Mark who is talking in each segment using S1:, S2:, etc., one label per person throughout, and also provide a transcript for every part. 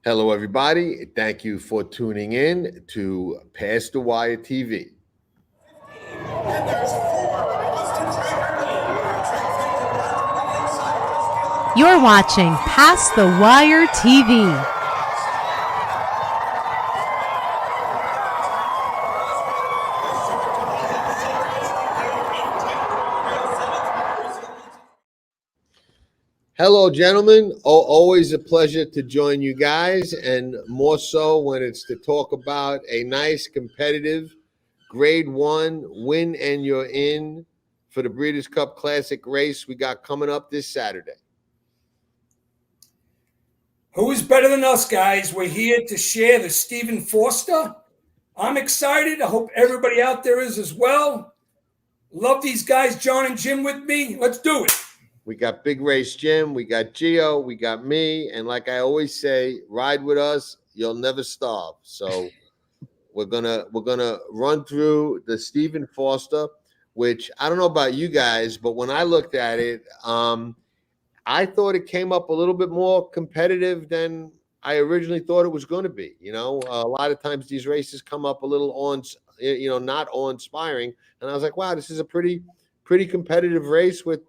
S1: Hello, everybody. Thank you for tuning in to Pass the Wire TV.
S2: You're watching Pass the Wire TV.
S1: Hello, gentlemen. Always a pleasure to join you guys, and more so when it's to talk about a nice competitive Grade 1 win and you're in for the Breeders' Cup Classic race we got coming up this Saturday.
S3: Who is better than us, guys? We're here to share the Stephen Forster. I'm excited. I hope everybody out there is as well. Love these guys, Jon and Jim, with me. Let's do it.
S1: We got Big Race Jim, we got Geo, we got me, and like I always say, ride with us, you'll never starve. So we're gonna run through the Stephen Forster, which I don't know about you guys, but when I looked at it, I thought it came up a little bit more competitive than I originally thought it was going to be. You know, a lot of times these races come up a little not awe-inspiring, and I was like, wow, this is a pretty competitive race with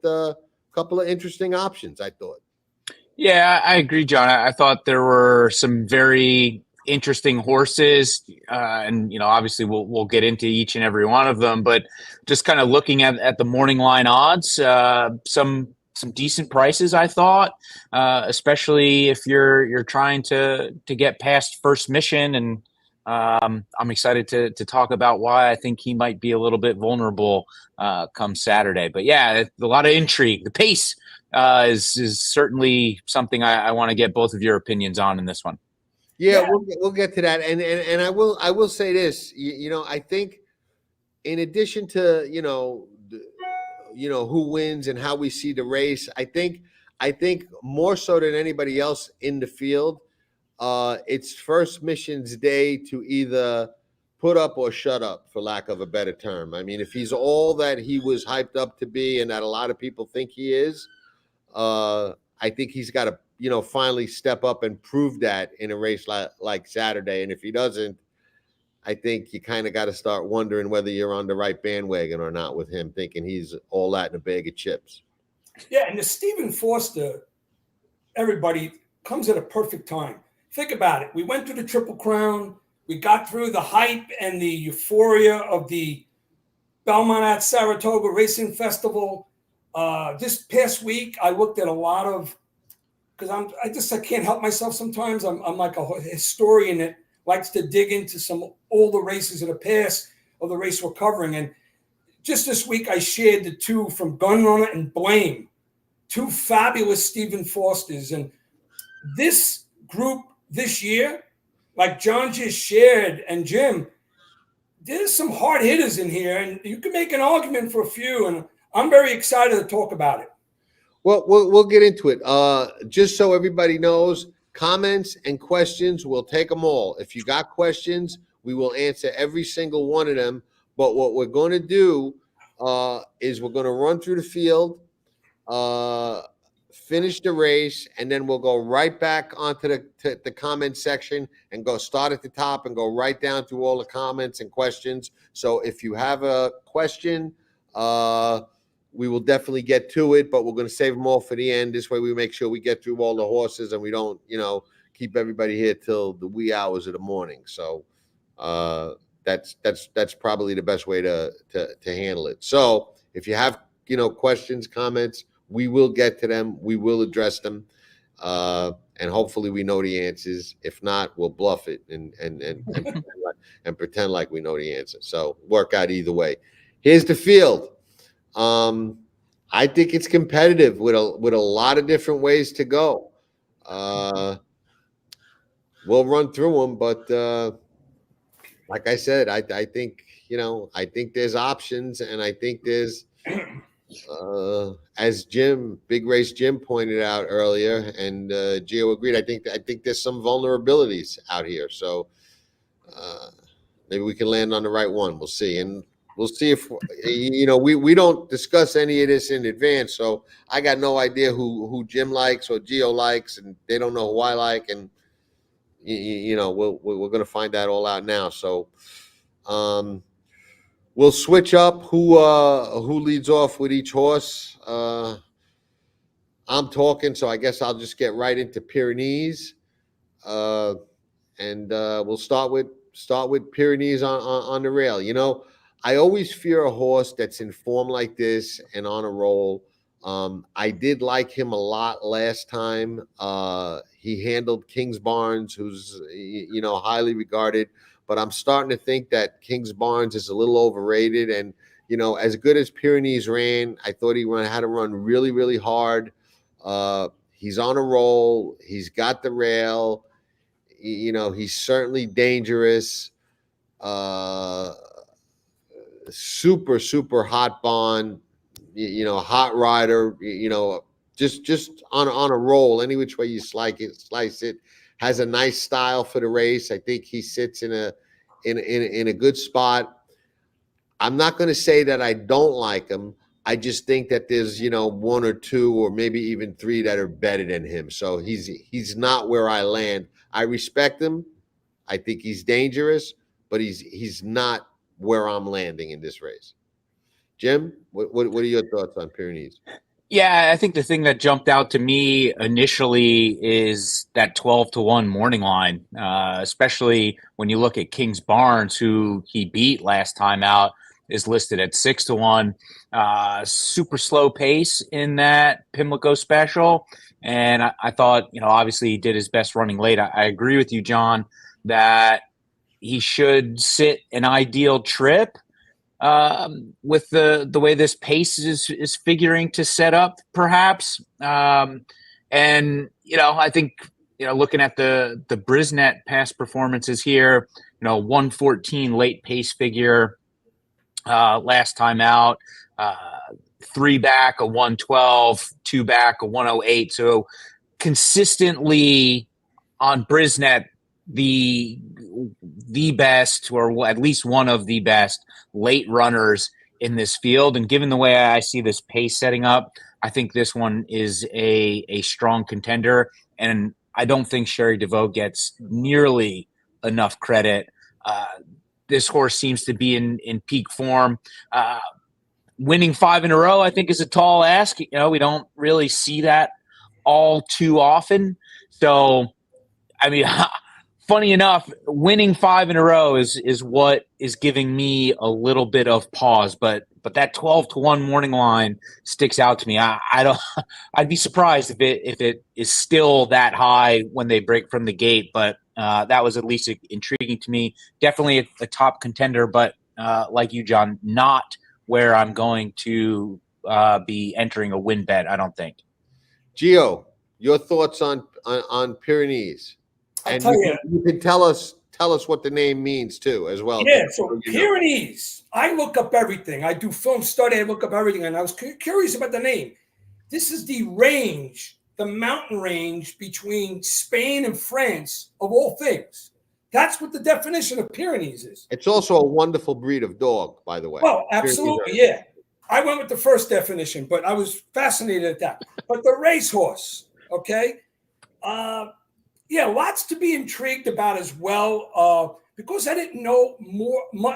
S1: couple of interesting options, I thought.
S4: Yeah, I agree, Jon. I thought there were some very interesting horses, and obviously we'll get into each and every one of them. But just kind of looking at the morning line odds, some decent prices, I thought, especially if you're trying to get past first mission. And I'm excited to talk about why I think he might be a little bit vulnerable come Saturday. But yeah, a lot of intrigue. The pace is certainly something I want to get both of your opinions on in this one.
S1: Yeah. We'll get to that. And I will say this. I think in addition to who wins and how we see the race, I think more so than anybody else in the field, it's first mission's day to either put up or shut up, for lack of a better term. I mean, if he's all that he was hyped up to be and that a lot of people think he is, I think he's got to, finally step up and prove that in a race like Saturday. And if he doesn't, I think you kind of got to start wondering whether you're on the right bandwagon or not with him, thinking he's all that in a bag of chips.
S3: Yeah, and the Stephen Forster, everybody, comes at a perfect time. Think about it. We went through the Triple Crown. We got through the hype and the euphoria of the Belmont at Saratoga Racing Festival. This past week, I looked at a lot of, because I can't help myself sometimes. I'm like a historian that likes to dig into some older races of the past of the race we're covering. And just this week, I shared the two from Gunrunner and Blame, two fabulous Stephen Forsters. And this group this year, like Jon just shared and Jim, there's some hard hitters in here, and you can make an argument for a few, and I'm very excited to talk about it.
S1: Well, we'll get into it. Just so everybody knows, comments and questions, we'll take them all. If you got questions, we will answer every single one of them. But what we're going to do is we're going to run through the field, finish the race, and then we'll go right back onto the comment section and go start at the top and go right down through all the comments and questions. So if you have a question, we will definitely get to it, but we're going to save them all for the end. This way we make sure we get through all the horses and we don't, keep everybody here till the wee hours of the morning. So that's probably the best way to handle it. So if you have, questions, comments, we will get to them. We will address them. And hopefully we know the answers. If not, we'll bluff it and pretend like we know the answer. So work out either way. Here's the field. I think it's competitive with a lot of different ways to go. We'll run through them, but like I said, I think there's options, and I think there's as Big Race Jim pointed out earlier, and Geo agreed, I think there's some vulnerabilities out here. So maybe we can land on the right one. We'll see. And we'll see if, we don't discuss any of this in advance. So I got no idea who Jim likes or Geo likes, and they don't know who I like. And we're going to find that all out now. So we'll switch up who leads off with each horse. I'm talking, so I guess I'll just get right into Pyrenees, and we'll start with Pyrenees on the rail. I always fear a horse that's in form like this and on a roll. I did like him a lot last time. He handled Kings Barnes, who's highly regarded, but I'm starting to think that Kings Barnes is a little overrated. And as good as Pyrenees ran, I thought he had to run really, really hard. He's on a roll. He's got the rail. He's certainly dangerous. Super, super hot bond. Hot rider. Just on a roll. Any which way you slice it. Has a nice style for the race. I think he sits in a good spot. I'm not going to say that I don't like him. I just think that there's, one or two or maybe even three that are better than him. So he's not where I land. I respect him. I think he's dangerous, but he's not where I'm landing in this race. Jim, what are your thoughts on Pyrenees?
S4: Yeah, I think the thing that jumped out to me initially is that 12-1 morning line, especially when you look at Kings Barnes, who he beat last time out, is listed at 6-1. Super slow pace in that Pimlico special. And I thought, obviously he did his best running late. I agree with you, John, that he should sit an ideal trip with the way this pace is figuring to set up, perhaps. I think, looking at the Brisnet past performances here, 114 late pace figure last time out, 3 back, a 112, 2 back, a 108. So consistently on Brisnet, the best, or at least one of the best late runners in this field. And given the way I see this pace setting up, I think this one is a strong contender. And I don't think Sherry DeVoe gets nearly enough credit. This horse seems to be in peak form. Winning 5 in a row, I think, is a tall ask. We don't really see that all too often. So, I mean, funny enough, winning 5 in a row is what is giving me a little bit of pause. But that 12-1 morning line sticks out to me. I'd be surprised if it is still that high when they break from the gate. But that was at least intriguing to me. Definitely a top contender, but like you, John, not where I'm going to be entering a win bet, I don't think.
S1: Geo, your thoughts on Pyrenees? And you can tell us what the name means too, as well.
S3: Yeah, so Pyrenees. I look up everything. I do film study. I look up everything, and I was curious about the name. This is the range, the mountain range between Spain and France, of all things. That's what the definition of Pyrenees is.
S1: It's also a wonderful breed of dog, by the way.
S3: Well, absolutely, yeah. I went with the first definition, but I was fascinated at that. But the racehorse, okay? Yeah, lots to be intrigued about as well. Because I didn't know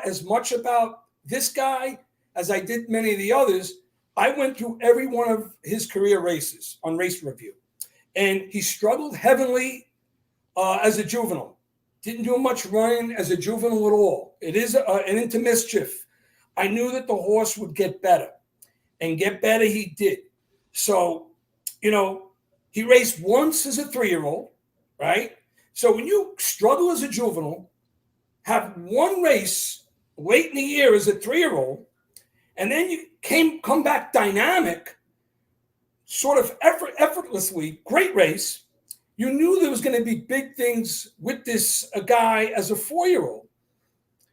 S3: as much about this guy as I did many of the others, I went through every one of his career races on Race Review. And he struggled heavily as a juvenile. Didn't do much running as a juvenile at all. It is an into mischief. I knew that the horse would get better. And get better he did. So, he raced once as a 3-year-old, right? So when you struggle as a juvenile, have one race late in the year as a 3-year-old, and then you come back dynamic, sort of effortlessly, great race, you knew there was going to be big things with this guy as a 4-year-old.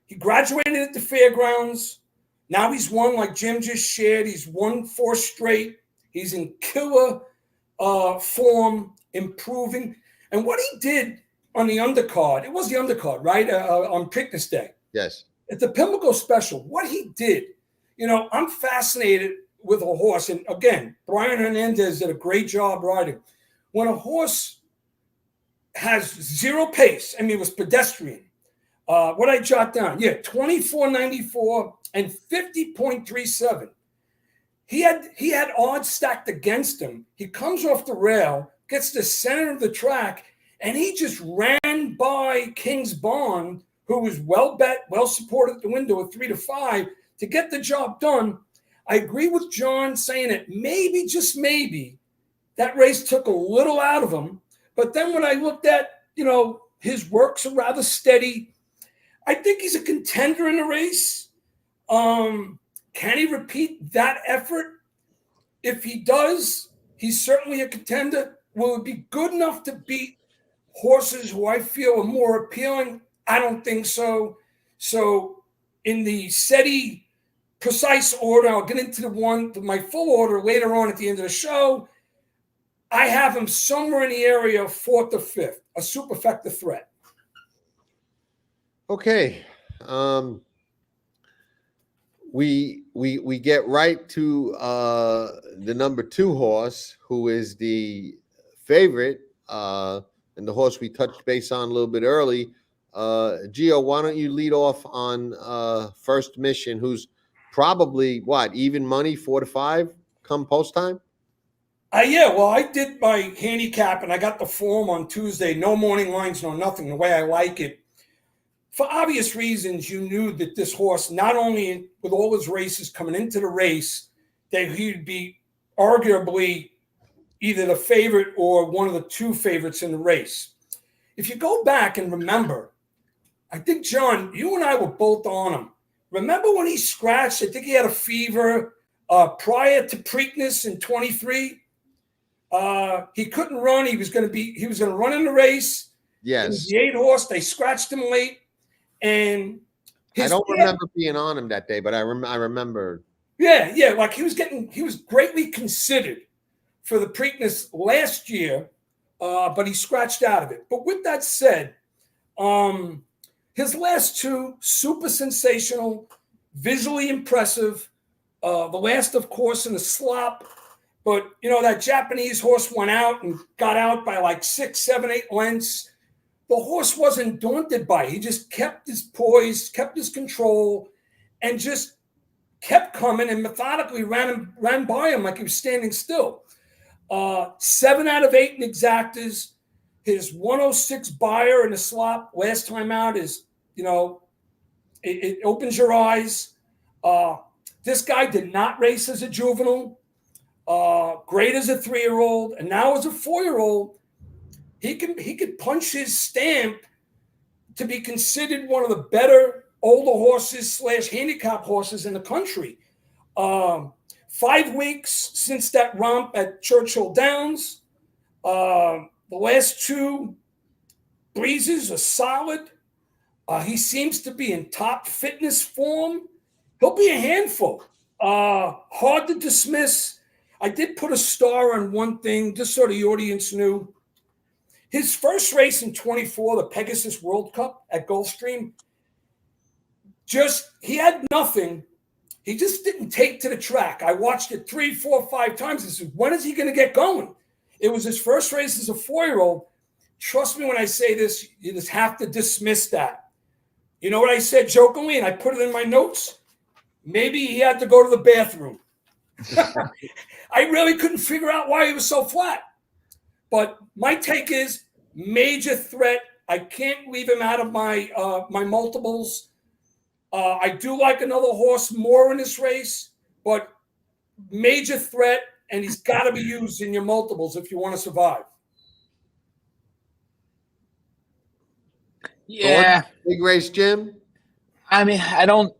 S3: He graduated at the fairgrounds. Now he's won, like Jim just shared, he's won 4 straight. He's in killer form, improving. And what he did on the undercard, it was the undercard, right? On Preakness Day.
S1: Yes.
S3: At the Pimlico Special, what he did, I'm fascinated with a horse. And again, Brian Hernandez did a great job riding. When a horse has zero pace. I mean, it was pedestrian. What I jot down? Yeah, 24.94 and 50.37. He had odds stacked against him. He comes off the rail, gets to the center of the track, and he just ran by King's Bond, who was well bet, well supported at the window at 3-5 to get the job done. I agree with Jon saying that maybe, just maybe, that race took a little out of him. But then when I looked at, his works are rather steady. I think he's a contender in the race. Can he repeat that effort? If he does, he's certainly a contender. Will it be good enough to beat horses who I feel are more appealing? I don't think so. So in the Sette precise order, I'll get into my full order later on at the end of the show. I have him somewhere in the area of 4th or 5th, a superfecta threat.
S1: Okay. We get right to the number 2 horse, who is the favorite, and the horse we touched base on a little bit early. Geo, why don't you lead off on First Mission, who's probably even money 4-5 come post time?
S3: Yeah, well, I did my handicap and I got the form on Tuesday. No morning lines, no nothing, the way I like it. For obvious reasons, you knew that this horse, not only with all his races coming into the race, that he'd be arguably either the favorite or one of the 2 favorites in the race. If you go back and remember, I think, Jon, you and I were both on him. Remember when he scratched? I think he had a fever prior to Preakness in 23. He couldn't run. He was going to run in the race.
S1: Yes.
S3: The 8 horse, they scratched him late. And
S1: I don't remember being on him that day, but I remember.
S3: Yeah. Like he was greatly considered for the Preakness last year, but he scratched out of it. But with that said, his last 2, super sensational, visually impressive. The last, of course, in a slop. But, that Japanese horse went out and got out by like 6, 7, 8 lengths. The horse wasn't daunted by it. He just kept his poise, kept his control, and just kept coming and methodically ran by him like he was standing still. 7 out of 8 in exactas. His 106 buyer in the slop last time out is, it opens your eyes. This guy did not race as a juvenile. Great as a 3-year-old, and now as a 4-year-old, he could punch his stamp to be considered one of the better older horses / handicap horses in the country. 5 weeks since that romp at Churchill Downs. The last 2 breezes are solid. He seems to be in top fitness form. He'll be a handful. Hard to dismiss. I did put a star on one thing, just so the audience knew. His first race in 24, the Pegasus World Cup at Gulfstream, he had nothing. He just didn't take to the track. I watched it 3, 4, 5 times. I said, when is he going to get going? It was his first race as a 4-year-old. Trust me when I say this, you just have to dismiss that. You know what I said jokingly, and I put it in my notes? Maybe he had to go to the bathroom. I really couldn't figure out why he was so flat. But my take is major threat. I can't leave him out of my multiples. I do like another horse more in this race, but major threat, and he's got to be used in your multiples if you want to survive.
S4: Yeah.
S1: Big Race Jim?
S4: I mean, I don't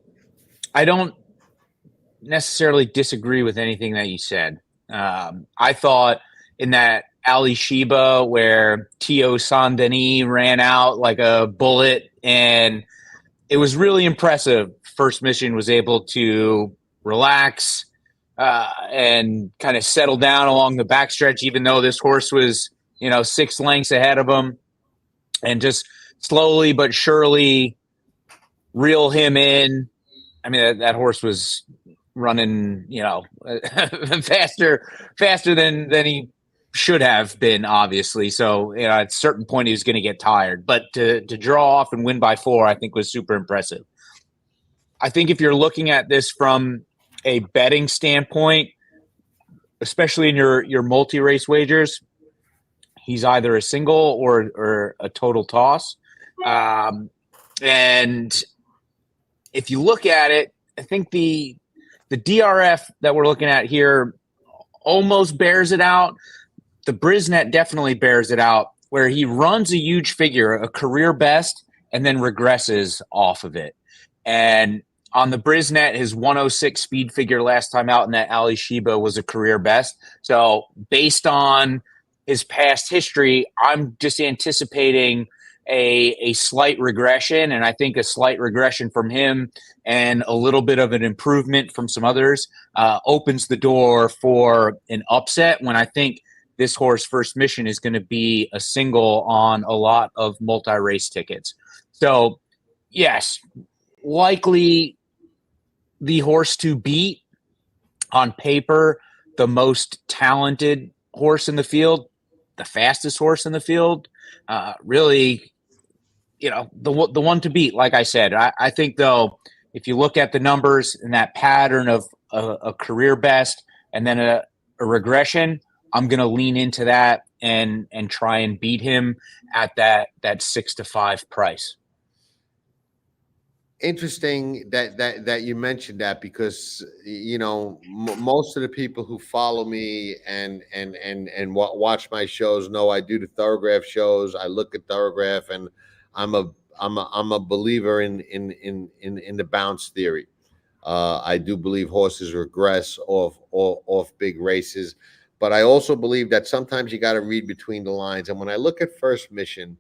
S4: necessarily disagree with anything that you said. I thought in that Alysheba where Tio Saint-Denis ran out like a bullet, and it was really impressive. First Mission was able to relax and kind of settle down along the backstretch, even though this horse was, 6 lengths ahead of him, and just slowly but surely reel him in. I mean, that horse was running, faster than he should have been, obviously. So, at a certain point, he was going to get tired. But to draw off and win by 4, I think was super impressive. I think if you're looking at this from a betting standpoint, especially in your multi-race wagers, he's either a single or a total toss. And if you look at it, I think the DRF that we're looking at here almost bears it out. The Brisnet definitely bears it out, where he runs a huge figure, a career best, and then regresses off of it. And on the Brisnet, his 106 speed figure last time out in that Alysheba was a career best. So based on his past history, I'm just anticipating a slight regression, and I think a slight regression from him and a little bit of an improvement from some others opens the door for an upset, when I think this horse First Mission is going to be a single on a lot of multi-race tickets. So yes, likely the horse to beat on paper, the most talented horse in the field, the fastest horse in the field, really, the one to beat. Like I said, I think though, if you look at the numbers and that pattern of a career best and then a regression, I'm going to lean into that and try and beat him at that 6-5 price.
S1: Interesting that you mentioned that, because most of the people who follow me and watch my shows know I do the Thoroughgraph shows. I look at Thoroughgraph, and I'm a believer in the bounce theory. I do believe horses regress off big races, but I also believe that sometimes you got to read between the lines. And when I look at First Mission,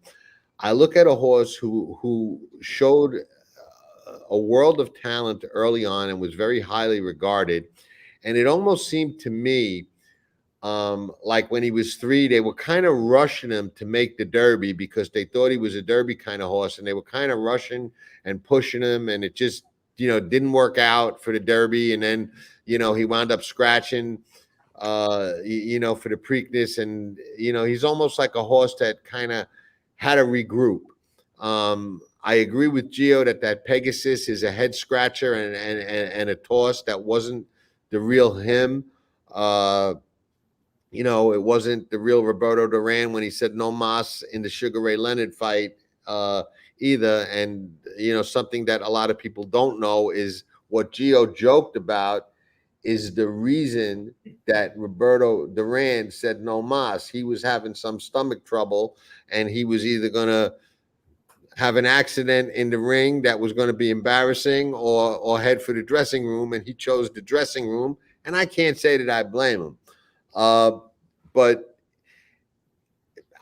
S1: I look at a horse who showed a world of talent early on and was very highly regarded. And it almost seemed to me like when he was 3, they were kind of rushing him to make the Derby because they thought he was a Derby kind of horse, and they were kind of rushing and pushing him, and it just didn't work out for the Derby. And then he wound up scratching for the Preakness, and he's almost like a horse that kind of had to regroup. I agree with Geo that Pegasus is a head scratcher and a toss that wasn't the real him. It wasn't the real Roberto Duran when he said no mas in the Sugar Ray Leonard fight either. And something that a lot of people don't know is what Geo joked about is the reason that Roberto Duran said no mas. He was having some stomach trouble, and he was either going to have an accident in the ring that was going to be embarrassing or head for the dressing room, and he chose the dressing room, and I can't say that I blame him. But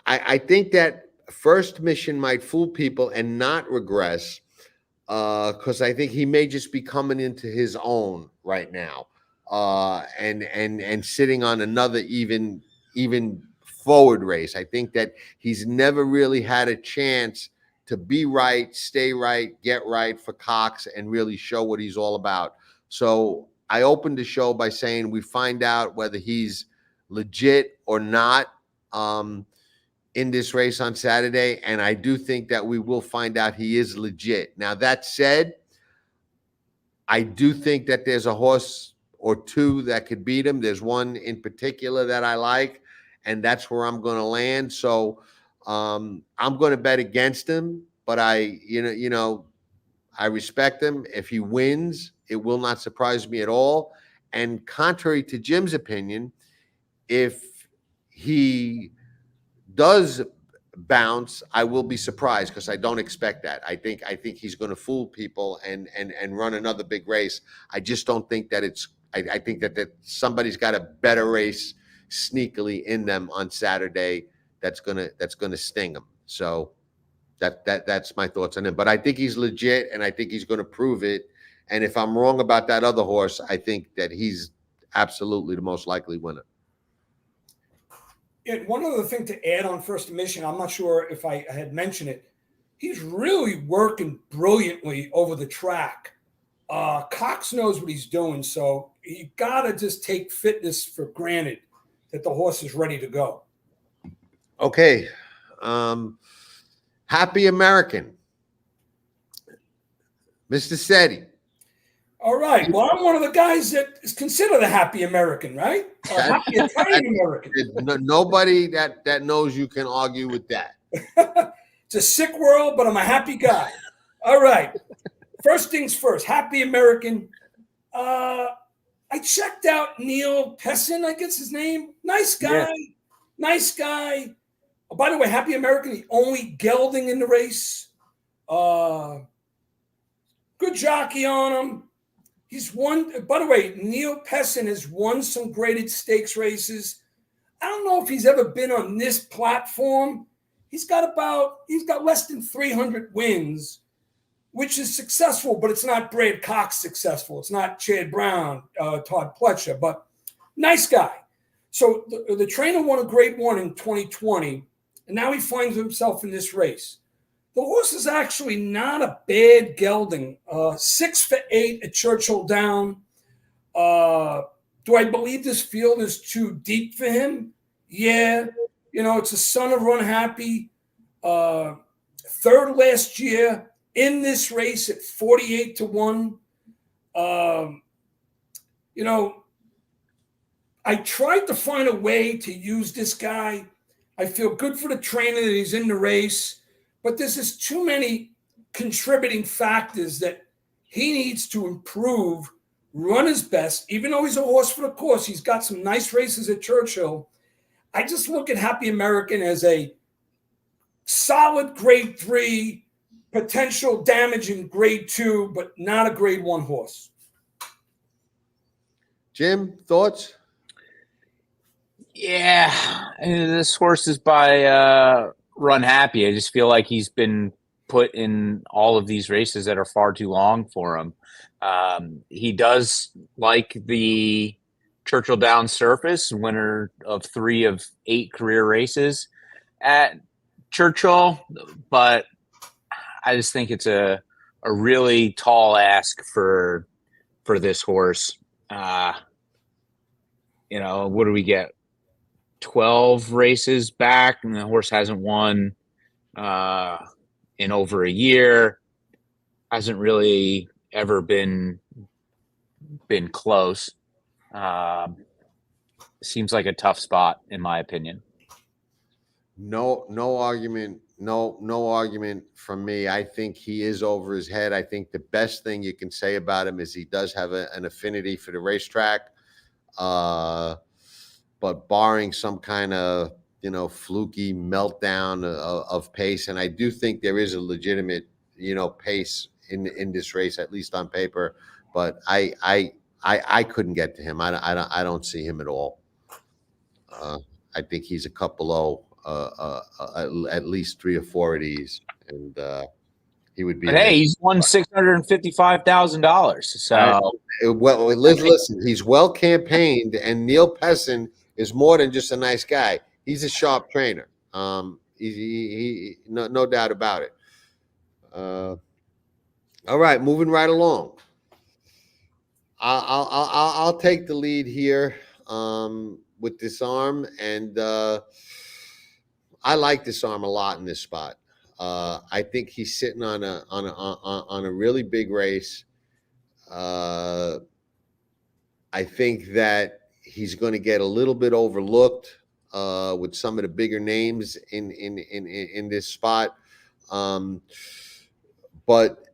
S1: I think that First Mission might fool people and not regress, because I think he may just be coming into his own right now, and sitting on another even forward race. I think that he's never really had a chance to be right, stay right, get right for Cox, and really show what he's all about. So I opened the show by saying we find out whether he's legit or not in this race on Saturday, and I do think that we will find out he is legit. Now, that said, I do think that there's a horse or two that could beat him. There's one in particular that I like, and that's where I'm going to land. So I'm going to bet against him, but I respect him. If he wins, it will not surprise me at all. And contrary to Jim's opinion, if he does bounce, I will be surprised, because I don't expect that. I think he's going to fool people and run another big race. I just don't think that I think that somebody's got a better race sneakily in them on Saturday that's gonna sting him. So that's my thoughts on him. But I think he's legit, and I think he's going to prove it. And if I'm wrong about that other horse, I think that he's absolutely the most likely winner.
S3: And one other thing to add on First Mission, I'm not sure if I had mentioned it. He's really working brilliantly over the track. Cox knows what he's doing, so you got to just take fitness for granted that the horse is ready to go.
S1: Okay. Happy American. Mr. Sette.
S3: All right. Well, I'm one of the guys that is considered a happy American, right? A happy Italian American.
S1: Nobody that knows you can argue with that.
S3: It's a sick world, but I'm a happy guy. All right. First things first, happy American. I checked out Neil Pessin, I guess his name. Nice guy.
S4: Yeah.
S3: Nice guy. Oh, by the way, happy American, the only gelding in the race. Good jockey on him. He's won. By the way, Neil Pessin has won some graded stakes races. I don't know if he's ever been on this platform. He's got less than 300 wins, which is successful, but it's not Brad Cox successful. It's not Chad Brown, Todd Pletcher, but nice guy. So the trainer won a grade 1 in 2020, and now he finds himself in this race. The horse is actually not a bad gelding. 6 for 8 at Churchill Downs. Do I believe this field is too deep for him? Yeah. It's a son of Run Happy. Third last year in this race at 48-1. I tried to find a way to use this guy. I feel good for the trainer that he's in the race. But there's just too many contributing factors that he needs to improve, run his best. Even though he's a horse for the course, he's got some nice races at Churchill. I just look at Happy American as a solid grade 3, potential damage in grade 2, but not a grade 1 horse.
S1: Jim, thoughts?
S4: Yeah, this horse is by Run Happy. I just feel like he's been put in all of these races that are far too long for him. He does like the Churchill Downs surface, winner of 3 of 8 career races at Churchill, but I just think it's a really tall ask for this horse. What do we get? 12 races back, and the horse hasn't won in over a year. Hasn't really ever been close. Seems like a tough spot, in my opinion.
S1: No argument. No argument from me. I think he is over his head. I think the best thing you can say about him is he does have an affinity for the racetrack. But barring some kind of, fluky meltdown of pace, and I do think there is a legitimate, pace in this race, at least on paper. But I couldn't get to him. I don't see him at all. I think he's a couple at least 3 or 4 of these, and he would be.
S4: But hey, he's won $655,000. So
S1: well, listen, he's well campaigned, and Neil Pessin is more than just a nice guy. He's a sharp trainer. He no doubt about it. All right, moving right along. I'll take the lead here with Disarm, and I like Disarm a lot in this spot. I think he's sitting on a really big race. I think that he's going to get a little bit overlooked with some of the bigger names in this spot. But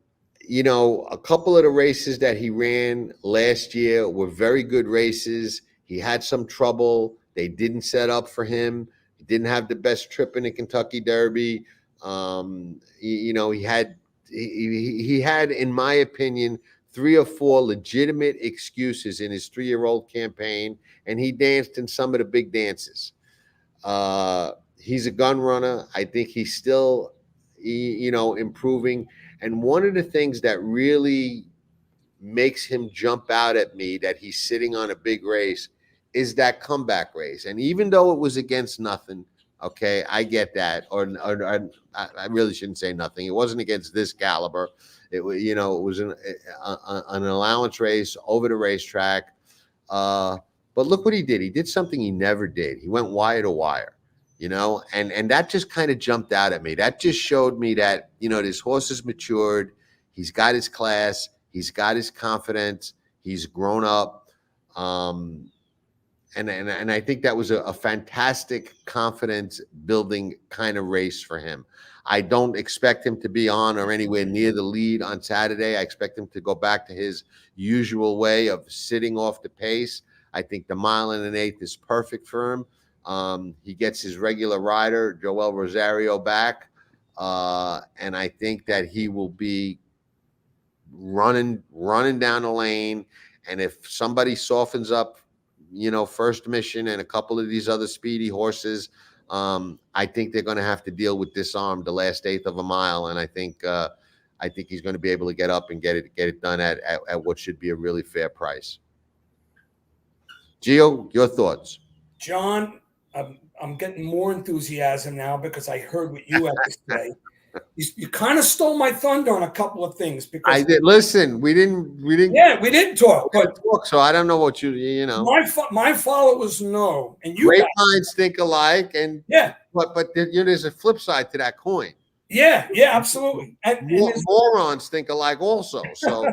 S1: a couple of the races that he ran last year were very good races. He had some trouble. They didn't set up for him. He didn't have the best trip in the Kentucky Derby. He had, in my opinion, 3 or 4 legitimate excuses in his 3-year-old campaign, and he danced in some of the big dances. He's a gun runner. I think he's still, improving. And one of the things that really makes him jump out at me that he's sitting on a big race is that comeback race. And even though it was against nothing, okay, I get that. Or I really shouldn't say nothing. It wasn't against this caliber. It was, it was an allowance race over the racetrack. But look what he did. He did something he never did. He went wire to wire. and that just kind of jumped out at me. That just showed me that, this horse is matured. He's got his class. He's got his confidence. He's grown up. And I think that was a fantastic confidence building kind of race for him. I don't expect him to be on or anywhere near the lead on Saturday. I expect him to go back to his usual way of sitting off the pace. I think the 1 1/8 is perfect for him. He gets his regular rider, Joel Rosario, back. And I think that he will be running down the lane. And if somebody softens up, First Mission and a couple of these other speedy horses, I think they're going to have to deal with Disarm the last 1/8 of a mile. And I think he's going to be able to get up and get it done at what should be a really fair price. Geo, your thoughts?
S3: John, I'm getting more enthusiasm now because I heard what you had to say. You kind of stole my thunder on a couple of things because
S1: I did. Listen, we didn't.
S3: Yeah, we didn't talk. But
S1: so I don't know what
S3: My followers know, and you
S1: great minds think alike, and
S3: yeah.
S1: But there's a flip side to that coin.
S3: Yeah, absolutely. And
S1: morons think alike also. So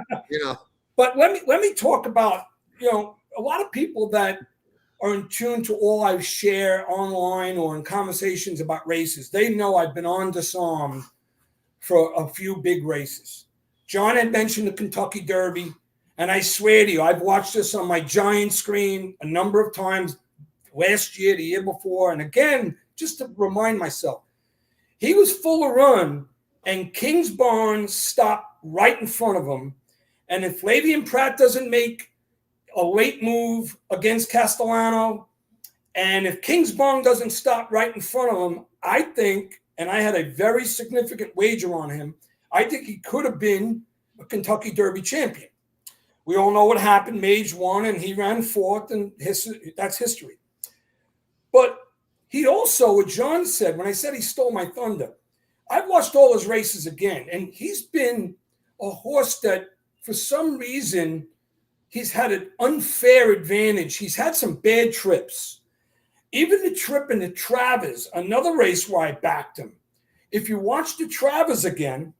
S3: But let me talk about a lot of people that are in tune to all I share online or in conversations about races. They know I've been on Disarm for a few big races. John had mentioned the Kentucky Derby, and I swear to you, I've watched this on my giant screen a number of times last year, the year before, and again, just to remind myself. He was full of run, and King's Barn stopped right in front of him. And if Flavian Pratt doesn't make a late move against Castellano, and if King's Barn doesn't stop right in front of him, I think, and I had a very significant wager on him, I think he could have been a Kentucky Derby champion. We all know what happened. Mage won, and he ran fourth, and that's history. But he also, what John said, when I said he stole my thunder, I've watched all his races again, and he's been a horse that, for some reason, he's had an unfair advantage. He's had some bad trips. Even the trip in the Travers, another race where I backed him. If you watch the Travers again,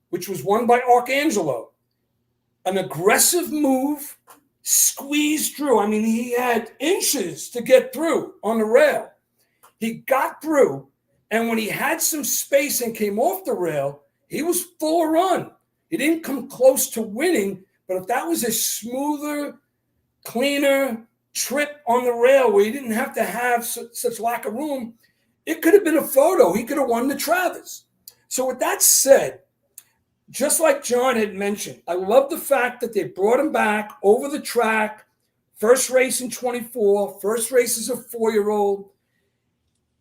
S3: which was won by Arcangelo, an aggressive move, squeezed through. I mean, he had inches to get through on the rail. He got through, and when he had some space and came off the rail, he was full of run. He didn't come close to winning, but if that was a smoother, cleaner trip on the rail where he didn't have to have such lack of room, it could have been a photo. He could have won the Travers. So with that said, just like John had mentioned, I love the fact that they brought him back over the track, first race in 24, first race as a 4-year-old.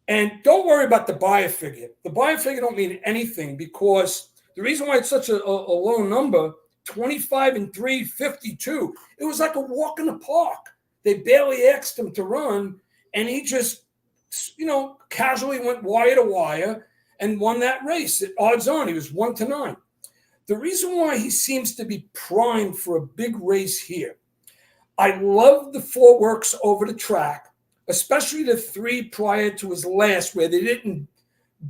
S3: And don't worry about the buyer figure. The buyer figure don't mean anything because the reason why it's such a low number, 25-3, 52, it was like a walk in the park. They barely asked him to run, and he just, casually went wire to wire and won that race. At odds on, he was 1-9. The reason why he seems to be primed for a big race here, I love the 4 works over the track, especially the 3 prior to his last where they didn't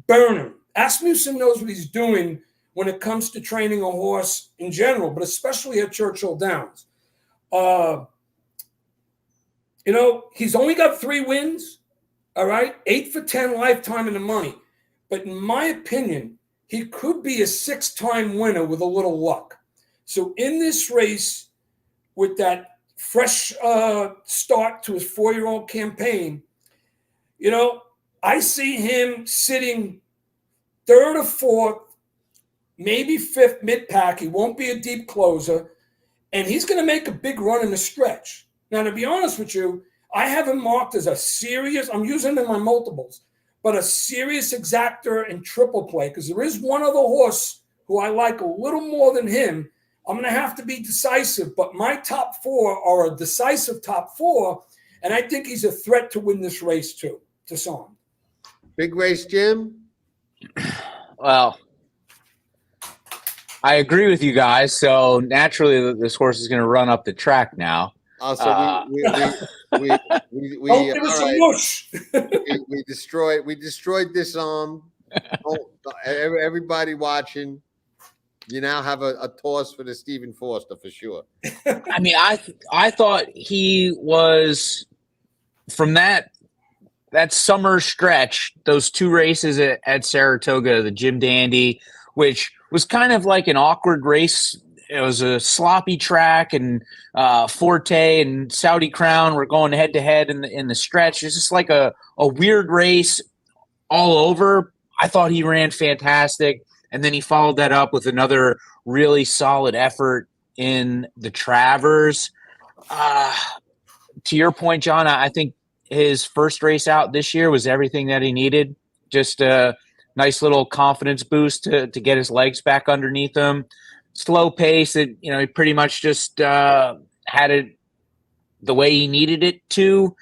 S3: burn him. Asmussen knows what he's doing when it comes to training a horse in general, but especially at Churchill Downs. He's only got 3 wins, all right? 8 for 10 lifetime in the money. But in my opinion, he could be a 6-time winner with a little luck. So in this race, with that fresh start to his 4-year-old campaign, I see him sitting 3rd or 4th, maybe 5th mid-pack. He won't be a deep closer, and he's going to make a big run in the stretch. Now, to be honest with you, I have him marked as a serious, I'm using him in my multiples, but a serious exactor and triple play, because there is one other horse who I like a little more than him. I'm going to have to be decisive, but my top 4 are a decisive top 4, and I think he's a threat to win this race too, Disarm.
S1: Big race, Jim?
S4: Well, I agree with you guys. So naturally, this horse is going to run up the track now.
S1: Also,
S3: Don't give us
S1: all
S3: some
S1: right.
S3: mush.
S1: we destroyed Disarm. Everybody watching, you now have a toss for the Stephen Forster for sure.
S4: I mean, I thought he was from that summer stretch, those 2 races at Saratoga, the Jim Dandy, which was kind of like an awkward race. It was a sloppy track, and Forte and Saudi Crown were going head to head in the stretch. It's just like a weird race all over. I thought he ran fantastic, and then he followed that up with another really solid effort in the Travers. To your point, John, I think his first race out this year was everything that he needed. Just a nice little confidence boost to get his legs back underneath him. Slow pace. He pretty much just had it the way he needed it to.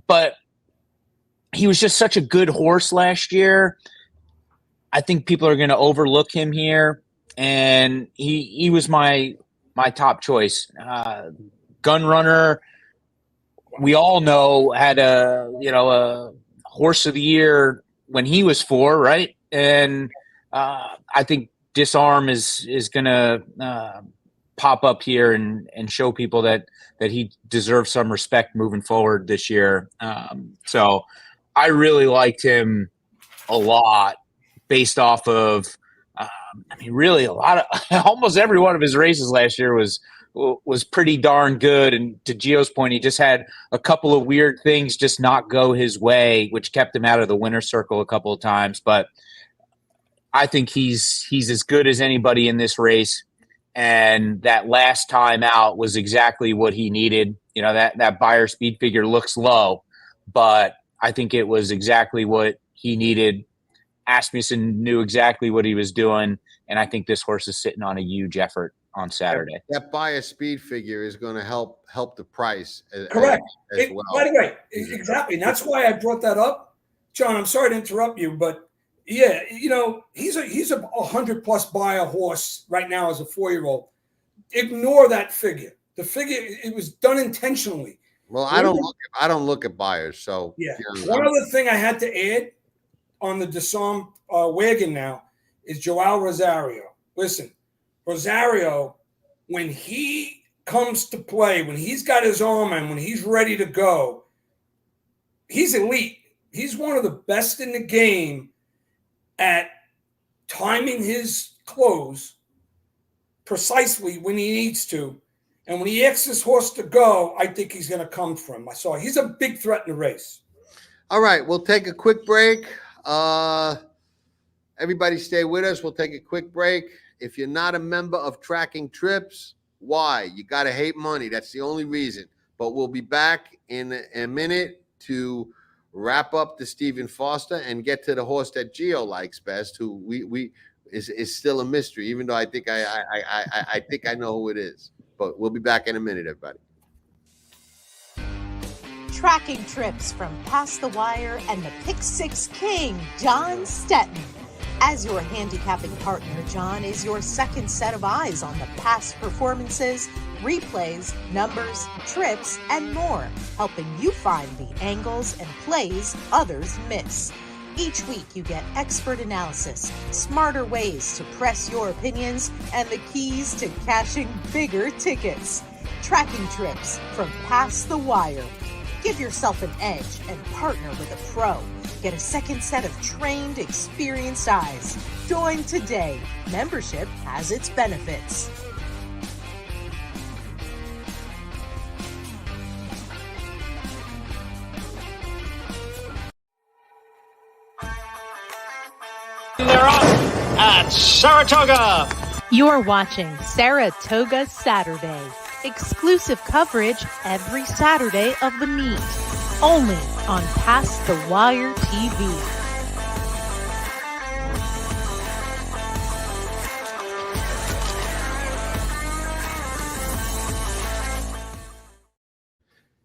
S4: But he was just such a good horse last year. I think people are going to overlook him here, and he was my top choice. Gun Runner, we all know, had a horse of the year when he was 4, right? And I think Disarm is going to pop up here and show people that he deserves some respect moving forward this year. So I really liked him a lot based off of, really a lot of almost every one of his races last year was pretty darn good. And to Geo's point, he just had a couple of weird things just not go his way, which kept him out of the winner's circle a couple of times. But I think he's as good as anybody in this race. And that last time out was exactly what he needed. That buyer speed figure looks low, but I think it was exactly what he needed. Asmussen knew exactly what he was doing, and I think this horse is sitting on a huge effort on Saturday.
S1: That buyer speed figure is going to help the price.
S3: Correct.
S1: As well.
S3: By the way, exactly. And that's why I brought that up. John, I'm sorry to interrupt you, but yeah, he's a 100+ buyer horse right now as a 4-year-old. Ignore that figure. The figure, it was done intentionally.
S1: Well, I don't look at buyers. So
S3: yeah. One other thing I had to add on the Disarm wagon now is Joao Rosario. Listen, Rosario, when he comes to play, when he's got his arm and when he's ready to go, he's elite. He's one of the best in the game at timing his close precisely when he needs to. And when he asks his horse to go, I think he's going to come for him. So he's a big threat in the race.
S1: All right, we'll take a quick break. Everybody stay with us. We'll take a quick break. If you're not a member of Tracking Trips, why? You got to hate money. That's the only reason. But we'll be back in a minute to wrap up the Stephen Forster and get to the horse that Geo likes best, who we is still a mystery, even though I think I think I know who it is. But we'll be back in a minute, everybody.
S2: Tracking Trips from Past the Wire and the Pick Six King, Jon Stettin. As your handicapping partner, Jon is your second set of eyes on the past performances, replays, numbers, trips, and more, helping you find the angles and plays others miss. Each week you get expert analysis, smarter ways to press your opinions, and the keys to cashing bigger tickets. Tracking Trips from Past the Wire. Give yourself an edge and partner with a pro. Get a second set of trained, experienced eyes. Join today. Membership has its benefits.
S5: They're off at Saratoga.
S2: You're watching Saratoga Saturday. Exclusive coverage every Saturday of the meet. Only on Past the Wire TV.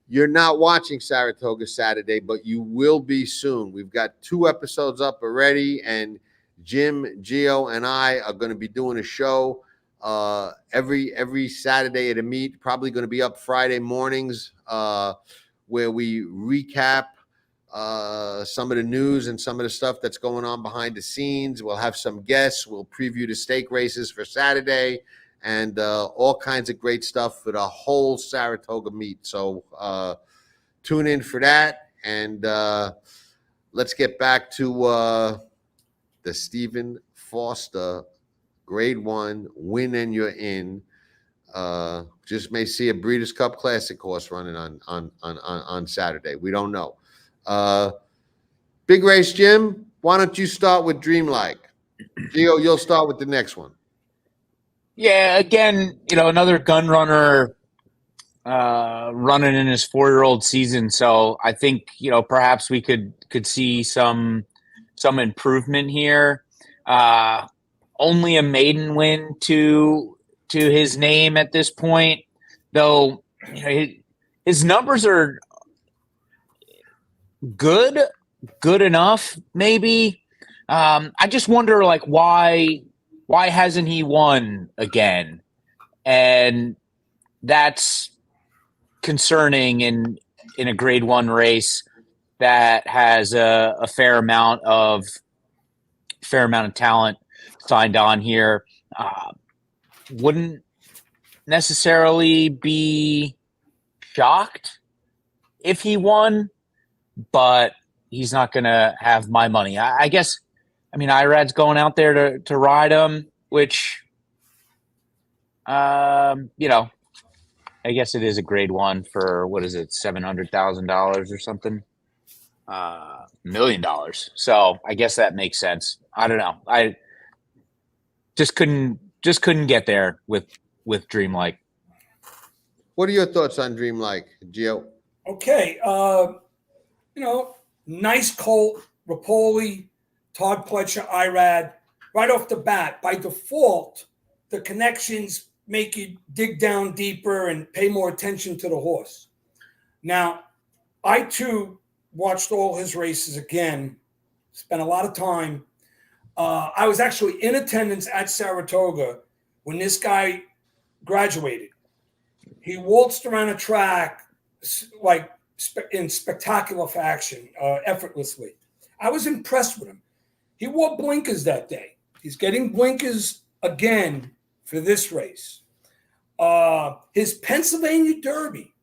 S1: You're not watching Saratoga Saturday, but you will be soon. We've got 2 episodes up already, and Jim, Geo, and I are going to be doing a show every Saturday at a meet. Probably going to be up Friday mornings. where we recap some of the news and some of the stuff that's going on behind the scenes. We'll have some guests. We'll preview the stake races for Saturday and all kinds of great stuff for the whole Saratoga meet. So tune in for that. And let's get back to the Stephen Foster Grade 1 win and you're in. Just may see a Breeders' Cup Classic horse running on Saturday. We don't know. Big Race Jim, why don't you start with Dreamlike? Geo, you'll start with the next one.
S4: Yeah, again, another gun runner running in his 4-year-old season. So I think, perhaps we could see some improvement here. Only a maiden win to his name at this point, though. His numbers are good enough, maybe. I just wonder, why hasn't he won again? And that's concerning in a Grade 1 race that has a fair amount of talent signed on here. Wouldn't necessarily be shocked if he won, but he's not going to have my money. I guess, Irad's going out there to ride him, which, I guess it is a Grade 1 for, what is it, $700,000 or something? $1 million. So I guess that makes sense. I don't know. I just couldn't get there with Dreamlike.
S1: What are your thoughts on Dreamlike, Geo?
S3: Okay. Nice colt, Rapoli, Todd Pletcher, Irad. Right off the bat, by default, the connections make you dig down deeper and pay more attention to the horse. Now, I too watched all his races again, spent a lot of time. I was actually in attendance at Saratoga when this guy graduated. He waltzed around a track in spectacular fashion, effortlessly. I was impressed with him. He wore blinkers that day. He's getting blinkers again for this race. His Pennsylvania Derby,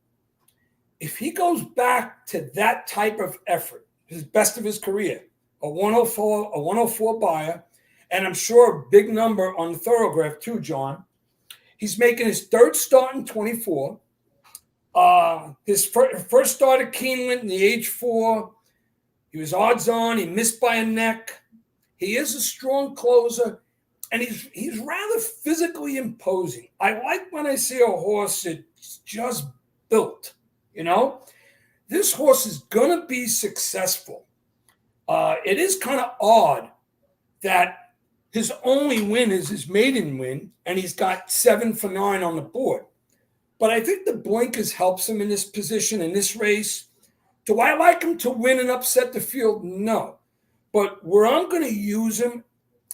S3: if he goes back to that type of effort, his best of his career, a 104 buyer, and I'm sure a big number on the Thoroughgraph too, John. He's making his third start in 24. His first start at Keeneland in the age 4. He was odds on. He missed by a neck. He is a strong closer, and he's rather physically imposing. I like when I see a horse that's just built, This horse is going to be successful. It is kind of odd that his only win is his maiden win, and he's got 7 for 9 on the board. But I think the blinkers helps him in this position, in this race. Do I like him to win and upset the field? No. But where I'm going to use him,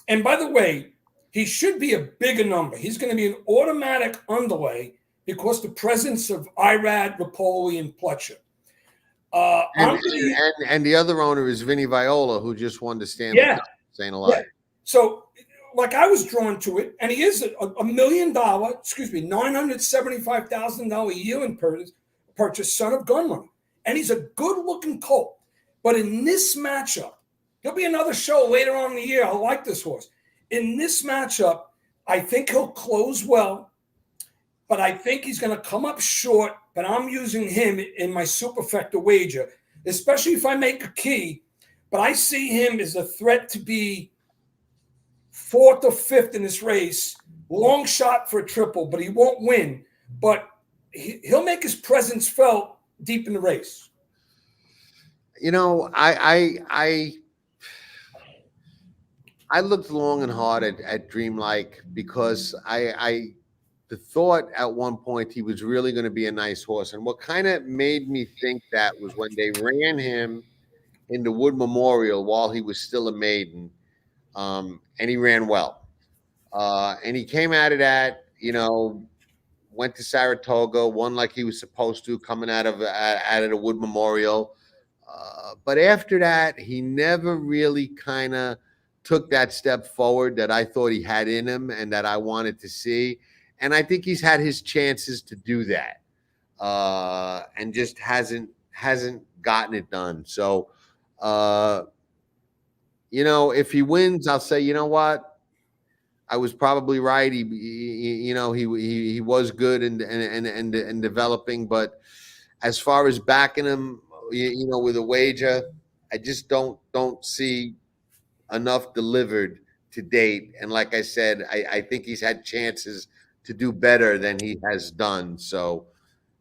S3: and by the way, he should be a bigger number. He's going to be an automatic underlay because the presence of Irad, Rapoli, and Pletcher.
S1: And the other owner is Vinny Viola, who just won the Stanley Cup, saying a lot. Yeah.
S3: So, I was drawn to it, and he is $1 million, $975,000 yearling purchase, son of gun runner. And he's a good-looking colt. But in this matchup, there'll be another show later on in the year. I like this horse. In this matchup, I think he'll close well, but I think he's going to come up short. But I'm using him in my superfecta wager, especially if I make a key. But I see him as a threat to be 4th or 5th in this race. Long shot for a triple, but he won't win. But he'll make his presence felt deep in the race.
S1: I looked long and hard at Dreamlike because the thought at one point he was really going to be a nice horse. And what kind of made me think that was when they ran him in the Wood Memorial while he was still a maiden, and he ran well. And he came out of that, went to Saratoga, won like he was supposed to, coming out of the Wood Memorial. But after that, he never really kind of took that step forward that I thought he had in him and that I wanted to see. And I think he's had his chances to do that, and just hasn't gotten it done. So, if he wins, I'll say, you know what, I was probably right. He was good and developing, but as far as backing him, with a wager, I just don't see enough delivered to date. And like I said, I think he's had chances to do better than he has done. So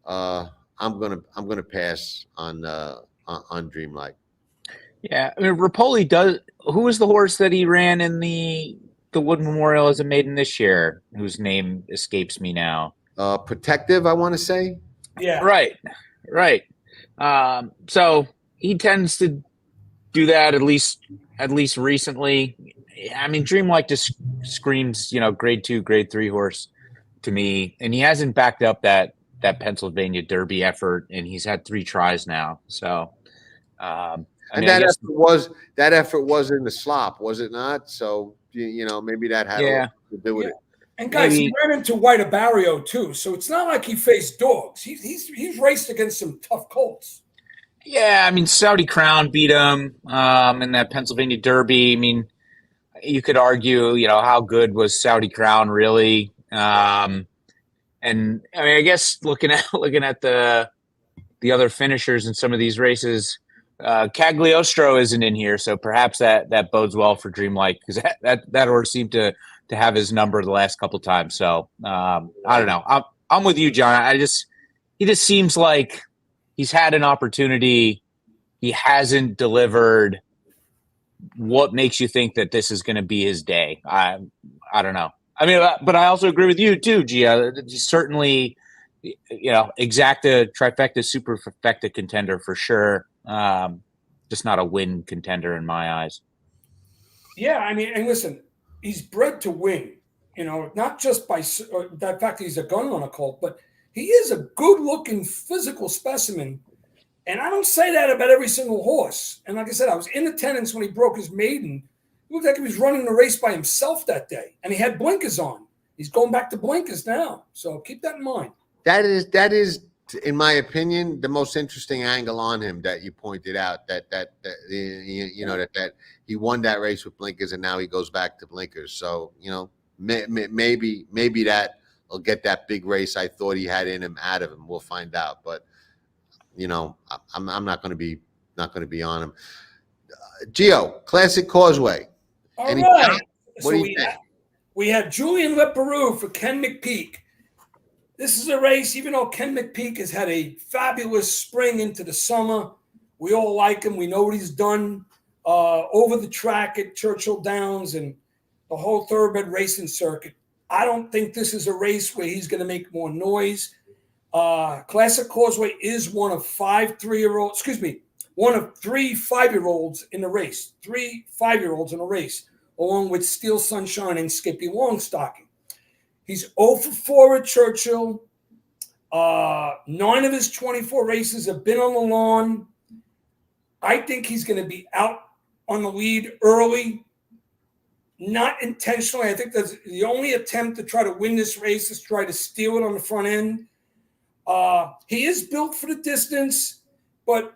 S1: I'm gonna pass on Dreamlike.
S4: Yeah, I mean, Rapoli does. Who was the horse that he ran in the Wood Memorial as a maiden this year, whose name escapes me now?
S1: Protective, I want to say.
S3: Yeah.
S4: Right. So he tends to do that at least recently. I mean, Dreamlike just screams, grade 2, grade 3 horse to me, and he hasn't backed up that Pennsylvania Derby effort, and he's had 3 tries now. So,
S1: that effort was in the slop, was it not? So maybe that had a lot to do with it.
S3: And guys, he ran into White Barrio too, so it's not like he faced dogs. He's raced against some tough colts.
S4: Yeah, I mean, Saudi Crown beat him in that Pennsylvania Derby. I mean, you could argue, how good was Saudi Crown really? And I mean, I guess looking at the other finishers in some of these races, Cagliostro isn't in here, so perhaps that bodes well for Dreamlike, because that horse seemed to have his number the last couple times. So I don't know. I'm with you, John. He just seems like he's had an opportunity. He hasn't delivered. What makes you think that this is going to be his day? I don't know. I mean, but I also agree with you too, Geo. Certainly, exacta, trifecta, superfecta contender for sure. Just not a win contender in my eyes.
S3: Yeah, I mean, and listen, he's bred to win. Not just by that fact that he's a gun on a colt, but he is a good-looking physical specimen. And I don't say that about every single horse. And like I said, I was in attendance when he broke his maiden. It looked like he was running the race by himself that day. And he had blinkers on. He's going back to blinkers now. So keep that in mind.
S1: That is, in my opinion, the most interesting angle on him that you pointed out, that he won that race with blinkers and now he goes back to blinkers. So, maybe that will get that big race I thought he had in him out of him. We'll find out. But, I'm not going to be on him. Geo, Classic Causeway.
S3: All right.
S1: What do you think?
S3: We have Julian Leperoux for Ken McPeak. This is a race, even though Ken McPeak has had a fabulous spring into the summer. We all like him. We know what he's done over the track at Churchill Downs and the whole thoroughbred racing circuit. I don't think this is a race where he's going to make more noise. Classic Causeway is one of 3 5-year-olds in the race. 3 5-year-olds in a race, along with Steel Sunshine and Skippy Longstocking. He's 0 for 4 at Churchill. 9 of his 24 races have been on the lawn. I think he's going to be out on the lead early. Not intentionally. I think that's the only attempt to try to win this race is try to steal it on the front end. He is built for the distance, but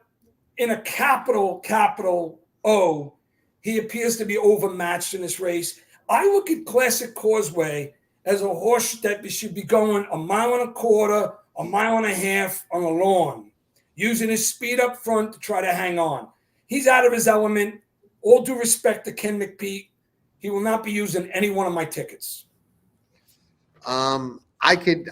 S3: in a capital O, he appears to be overmatched in this race. I look at Classic Causeway as a horse that should be going 1.25 miles, 1.5 miles on the lawn, using his speed up front to try to hang on. He's out of his element. All due respect to Ken McPeak, he will not be using any one of my tickets.
S1: I could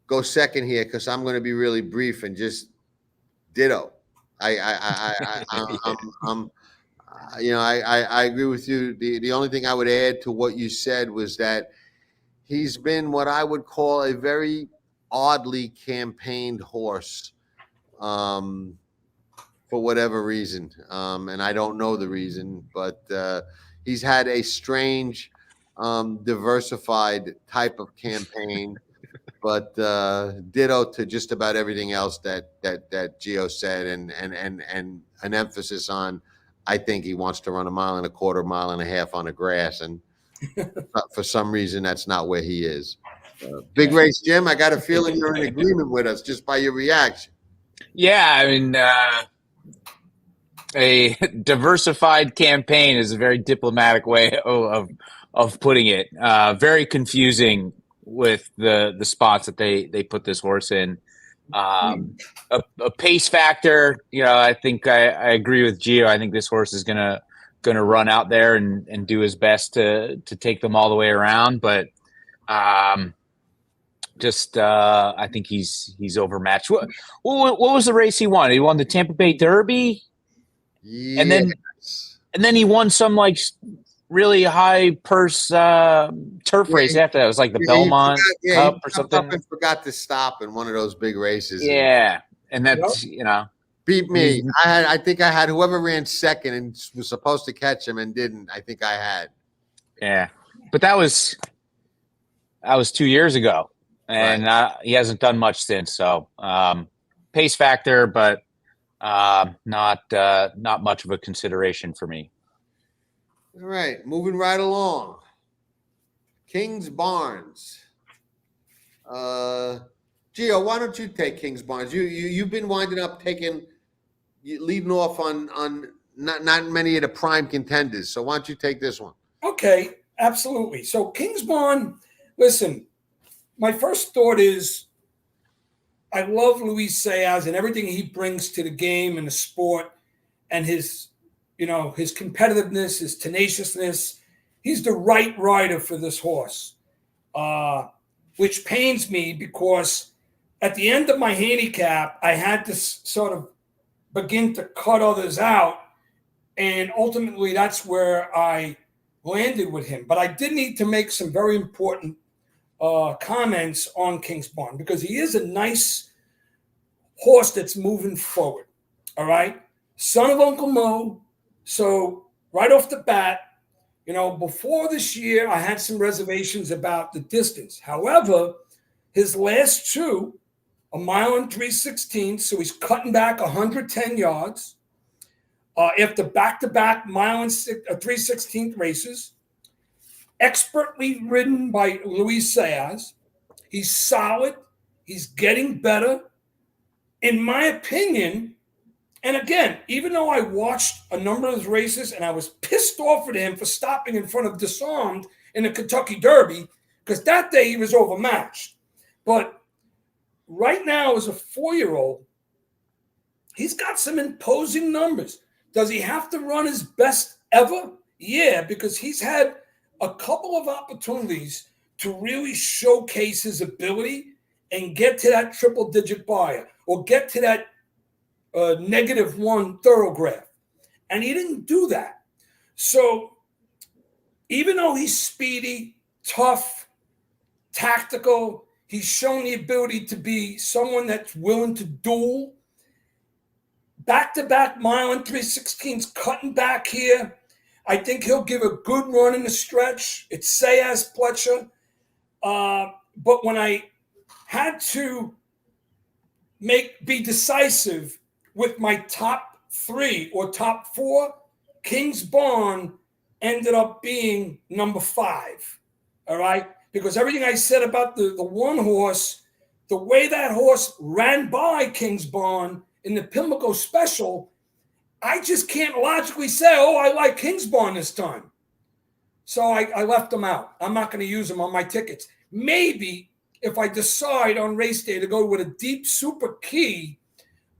S1: go second here because I'm going to be really brief and just ditto. I agree with you. The only thing I would add to what you said was that he's been what I would call a very oddly campaigned horse, for whatever reason. And I don't know the reason, but he's had a strange diversified type of campaign, but ditto to just about everything else that Geo said, and an emphasis on. I think he wants to run 1.25 miles, mile and a half on the grass, and for some reason that's not where he is. Big Race Jim, I got a feeling you're in agreement with us just by your reaction.
S4: Yeah, I mean, a diversified campaign is a very diplomatic way of putting it. Very confusing with the spots that they put this horse in. A pace factor, I think I agree with Geo. I think this horse is gonna run out there and do his best to take them all the way around, but I think he's overmatched. What was the race he won? He won the Tampa Bay Derby,
S1: Yes.
S4: and then he won some like really high purse turf race after that. It was like the Belmont Cup or something.
S1: And forgot to stop in one of those big races.
S4: Yeah, and that's
S1: beat me. I think I had whoever ran second and was supposed to catch him and didn't. I think I had.
S4: Yeah, but that was 2 years ago, and he hasn't done much since. So pace factor, but not much of a consideration for me.
S1: All right, moving right along. King's Barnes. Geo, why don't you take King's Barnes? You've been winding up leading off on not many of the prime contenders. So why don't you take this one?
S3: Okay, absolutely. So King's Barnes, listen, my first thought is I love Luis Saez and everything he brings to the game and the sport, and his competitiveness, his tenaciousness. He's the right rider for this horse, which pains me because at the end of my handicap, I had to sort of begin to cut others out, and ultimately that's where I landed with him. But I did need to make some very important comments on King's Barnes because he is a nice horse that's moving forward. All right, son of Uncle Mo. So right off the bat, before this year, I had some reservations about the distance. However, his last two, 1 mile and 3/16, so he's cutting back 110 yards after back-to-back 1 mile and 3/16 races. Expertly ridden by Luis Saez. He's solid. He's getting better. In my opinion, and again, even though I watched a number of his races and I was pissed off at him for stopping in front of Disarmed in the Kentucky Derby, because that day he was overmatched. But right now, as a 4-year-old, he's got some imposing numbers. Does he have to run his best ever? Yeah, because he's had a couple of opportunities to really showcase his ability and get to that triple-digit buyer or get to that -1 thoroughbred. And he didn't do that. So even though he's speedy, tough, tactical, he's shown the ability to be someone that's willing to duel. Back-to-back 1 mile and 3/16, cutting back here. I think he'll give a good run in the stretch. It's Saez Pletcher. But when I had to be decisive with my top 3 or top 4, King's Barnes ended up being number 5. All right? Because everything I said about the one horse, the way that horse ran by King's Barnes in the Pimlico Special, I just can't logically say, I like King's Barnes this time. So I left him out. I'm not going to use him on my tickets. Maybe if I decide on race day to go with a deep super key,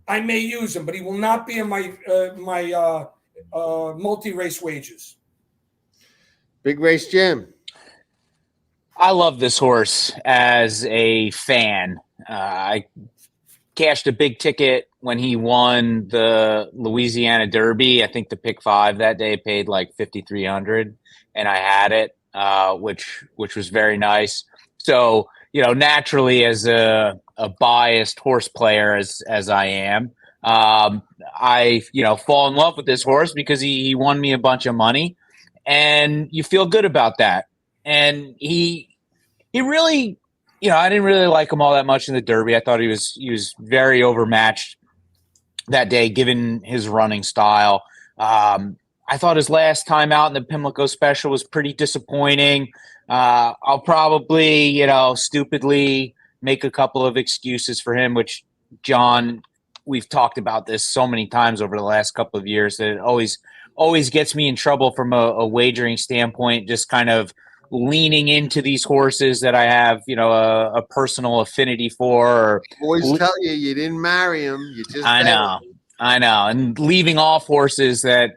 S3: I may use him, but he will not be in my multi-race wages.
S1: Big Race Jim.
S4: I love this horse as a fan. I cashed a big ticket when he won the Louisiana Derby. I think the pick 5 that day paid like $5,300, and I had it, which was very nice. So, naturally, as a biased horse player as I am, I fall in love with this horse because he won me a bunch of money, and you feel good about that. and he really, I didn't really like him all that much in the Derby. I thought he was very overmatched that day, given his running style. I thought his last time out in the Pimlico Special was pretty disappointing. I'll probably, stupidly make a couple of excuses for him, which, John, we've talked about this so many times over the last couple of years that it always gets me in trouble from a wagering standpoint, just kind of leaning into these horses that I have, a personal affinity for. Or
S1: Always tell you didn't marry him. You just
S4: I know. And leaving off horses that,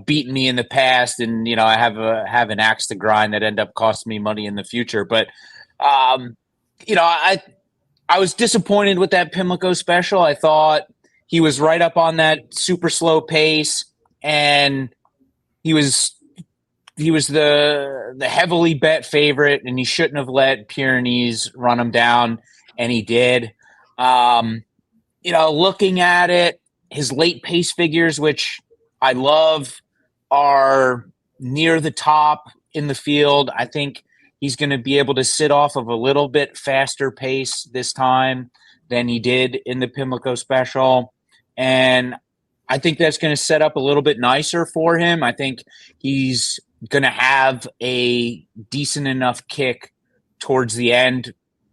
S4: beaten me in the past, and, I have an axe to grind that end up costing me money in the future. But, I was disappointed with that Pimlico Special. I thought he was right up on that super slow pace, and he was the heavily bet favorite, and he shouldn't have let Pyrenees run him down, and he did. Looking at it, his late pace figures, which I love, are near the top in the field. I think he's going to be able to sit off of a little bit faster pace this time than he did in the Pimlico Special. And I think that's going to set up a little bit nicer for him. I think he's going to have a decent enough kick towards the end,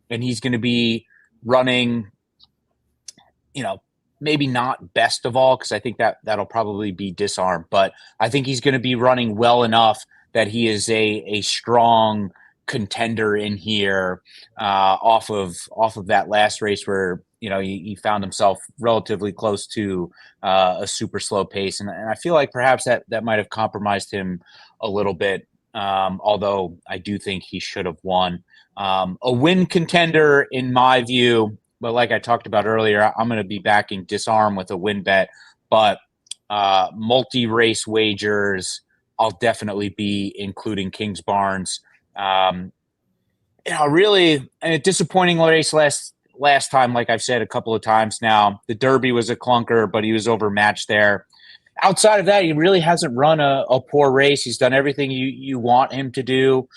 S4: and he's going to be running, maybe not best of all, because I think that'll probably be Disarm, but I think he's going to be running well enough that he is a strong contender in here, off of that last race where he found himself relatively close to a super slow pace, and I feel like perhaps that might have compromised him a little bit, although I do think he should have won. A win contender in my view, but like I talked about earlier, I'm going to be backing Disarm with a win bet, but multi-race wagers, I'll definitely be including Kings Barnes. Really a disappointing race last time, like I've said a couple of times now. The Derby was a clunker, but he was overmatched there. Outside of that, he really hasn't run a poor race. He's done everything you want him to do.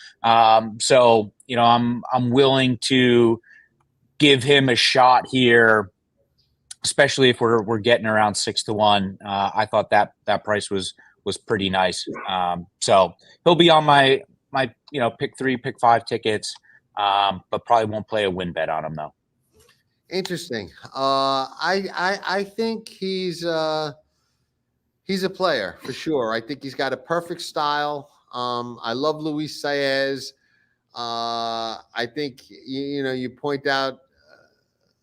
S4: So I'm willing to give him a shot here, especially if we're getting around 6-1. I thought that price was pretty nice. So he'll be on my pick 3, pick 5 tickets, but probably won't play a win bet on him though.
S1: Interesting. I think he's a player for sure. I think he's got a perfect style. I love Luis Saez. I think you point out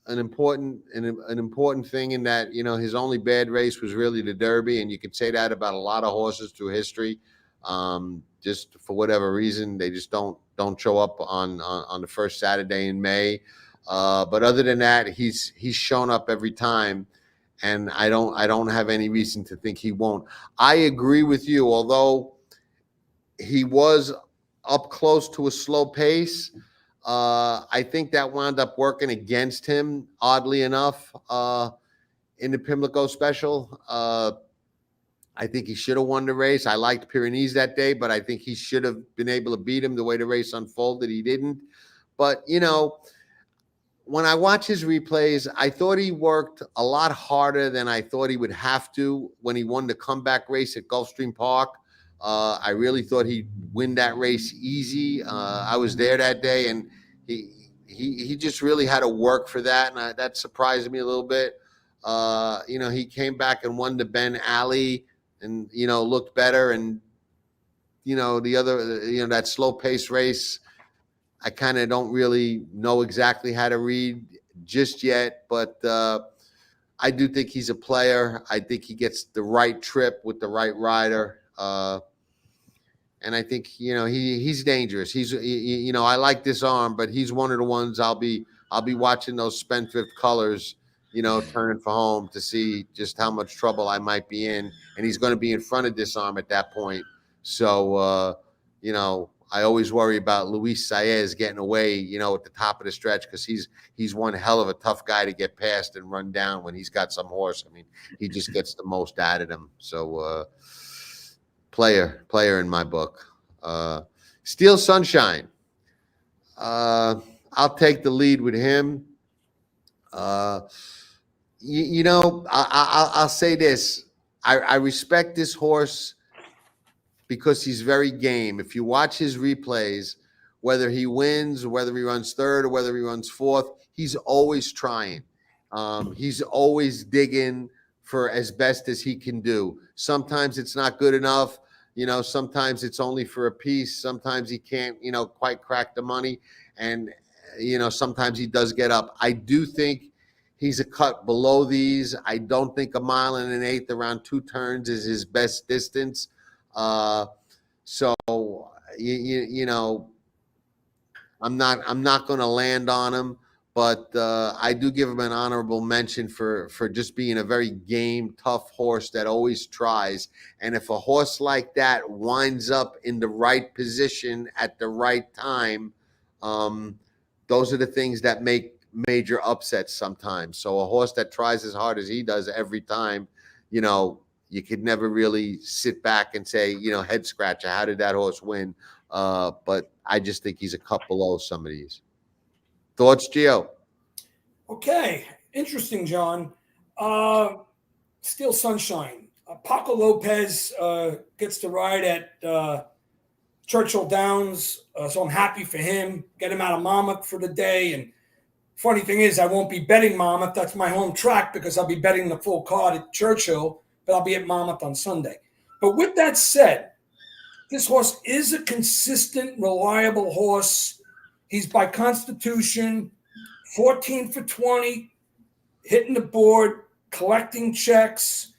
S1: an important thing in that his only bad race was really the Derby, and you could say that about a lot of horses through history. Just for whatever reason, they just don't show up on the first Saturday in May. But other than that, he's shown up every time, and I don't have any reason to think he won't. I agree with you, although he was up close to a slow pace. I think that wound up working against him, oddly enough, in the Pimlico Special. I think he should have won the race. I liked Pyrenees that day, but I think he should have been able to beat him the way the race unfolded. He didn't. But, when I watch his replays, I thought he worked a lot harder than I thought he would have to when he won the comeback race at Gulfstream Park. I really thought he'd win that race easy. I was there that day, and he just really had to work for that, and that surprised me a little bit. He came back and won the Ben Alley and, looked better. And, the other, that slow pace race, I kind of don't really know exactly how to read just yet, but I do think he's a player. I think he gets the right trip with the right rider. And I think, he's dangerous. I like Disarm, but he's one of the ones I'll be watching those spendthrift colors, turning for home to see just how much trouble I might be in. And he's going to be in front of Disarm at that point. So, I always worry about Luis Saez getting away, at the top of the stretch, because he's one hell of a tough guy to get past and run down when he's got some horse. I mean, he just gets the most out of them. So, player in my book. Steel Sunshine. I'll take the lead with him. I'll say this. I respect this horse because he's very game. If you watch his replays, whether he wins, or whether he runs third, or whether he runs fourth, he's always trying. He's always digging for as best as he can do. Sometimes it's not good enough. Sometimes it's only for a piece. Sometimes he can't, quite crack the money. And, sometimes he does get up. I do think he's a cut below these. I don't think 1 1/8 around 2 turns is his best distance. So I'm not going to land on him, but I do give him an honorable mention for just being a very game, tough horse that always tries. And if a horse like that winds up in the right position at the right time, those are the things that make major upsets sometimes. So a horse that tries as hard as he does every time, you could never really sit back and say, head scratcher, how did that horse win? But I just think he's a cut below some of these. Thoughts, Geo?
S3: Okay, interesting, John. Steel Sunshine. Paco Lopez gets to ride at Churchill Downs, so I'm happy for him. Get him out of Monmouth for the day. And funny thing is, I won't be betting Monmouth. That's my home track because I'll be betting the full card at Churchill, but I'll be at Monmouth on Sunday. But with that said, this horse is a consistent, reliable horse. He's by constitution, 14 for 20, hitting the board, collecting checks.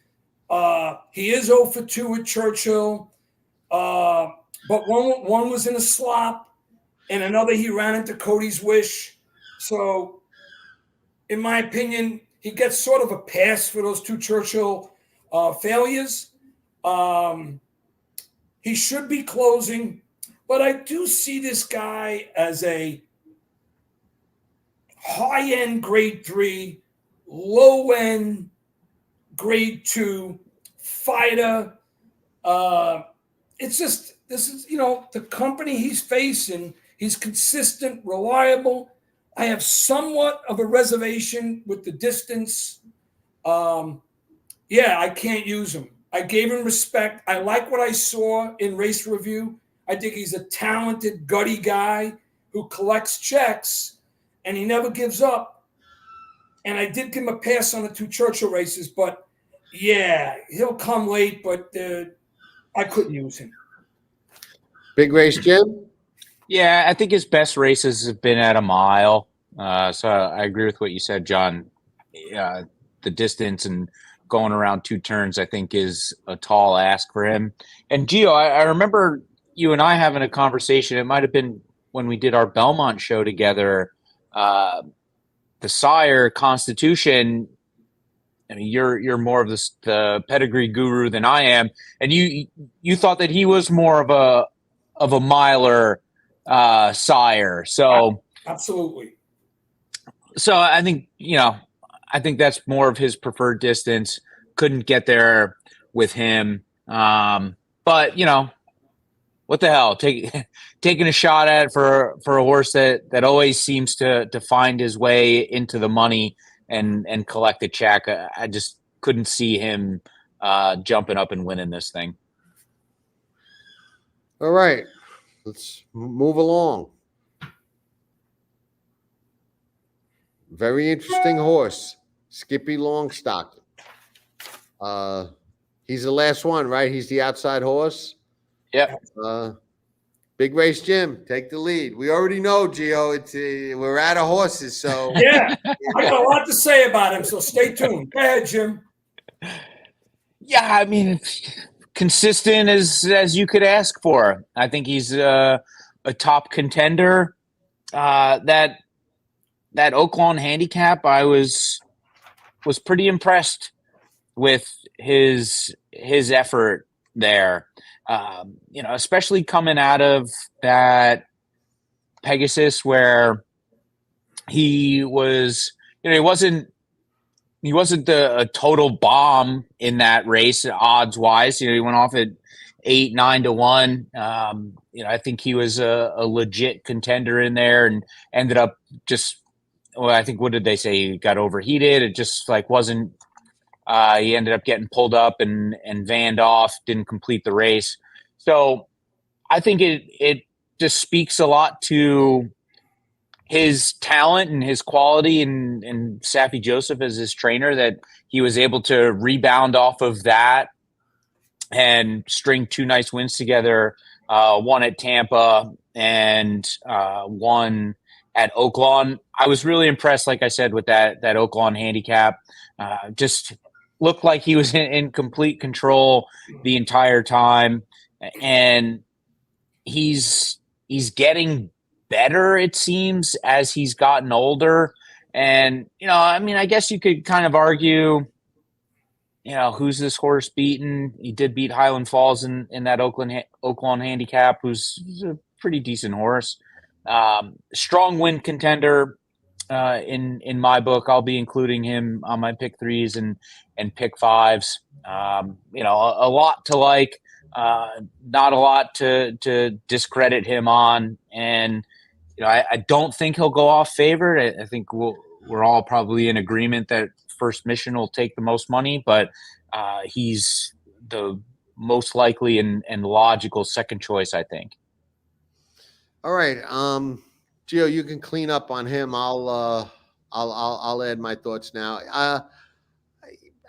S3: He is 0 for 2 at Churchill. But one was in a slop, and another he ran into Cody's Wish. So, in my opinion, he gets sort of a pass for those 2 Churchill failures. He should be closing, but I do see this guy as a high-end grade 3, low-end grade 2 fighter. It's just, this is, the company he's facing. He's consistent, reliable. I have somewhat of a reservation with the distance. I can't use him. I gave him respect. I like what I saw in race review. I think he's a talented, gutty guy who collects checks, and he never gives up. And I did give him a pass on the 2 Churchill races, but yeah, he'll come late, but I couldn't use him.
S1: Big Race Jim?
S4: Yeah, I think his best races have been at a mile. So I agree with what you said, John. The distance and going around 2 turns, I think, is a tall ask for him. And Geo, I remember you and I having a conversation. It might have been when we did our Belmont show together. The sire, Constitution. I mean, you're more of the pedigree guru than I am, and you thought that he was more of a miler sire. So
S3: absolutely.
S4: So I think that's more of his preferred distance. Couldn't get there with him, but what the hell? Taking a shot at it for a horse that always seems to find his way into the money and collect a check. I just couldn't see him jumping up and winning this thing.
S1: All right, let's move along. Very interesting horse, Skippy Longstocking. He's the last one, right? He's the outside horse.
S4: Yeah.
S1: Big Race Jim, take the lead. We already know, Geo. We're out of horses, so
S3: yeah. I got a lot to say about him, so stay tuned. Go ahead, Jim.
S4: Yeah, I mean, consistent as you could ask for. I think he's a top contender. That Oaklawn handicap, I was pretty impressed with his effort there. Especially coming out of that Pegasus where he was, he wasn't a total bomb in that race odds wise. He went off at 8, 9 to 1. I think he was a legit contender in there, and ended up just, well, I think, what did they say? He got overheated. It just wasn't, he ended up getting pulled up and vanned off, didn't complete the race. So I think it just speaks a lot to his talent and his quality, and Saffie Joseph as his trainer, that he was able to rebound off of that and string 2 nice wins together, one at Tampa and one at Oaklawn. I was really impressed, like I said, with that Oaklawn handicap. Just looked like he was in complete control the entire time, and he's getting better, it seems, as he's gotten older. And, I guess you could kind of argue, who's this horse beaten? He did beat Highland Falls in that Oaklawn handicap, who's a pretty decent horse. Strong win contender in my book. I'll be including him on my pick 3s and pick 5s. A lot to like, not a lot to discredit him on. And, I don't think he'll go off favored. I think we're all probably in agreement that First Mission will take the most money, but he's the most likely and logical second choice, I think.
S1: All right, Geo, you can clean up on him. I'll add my thoughts now.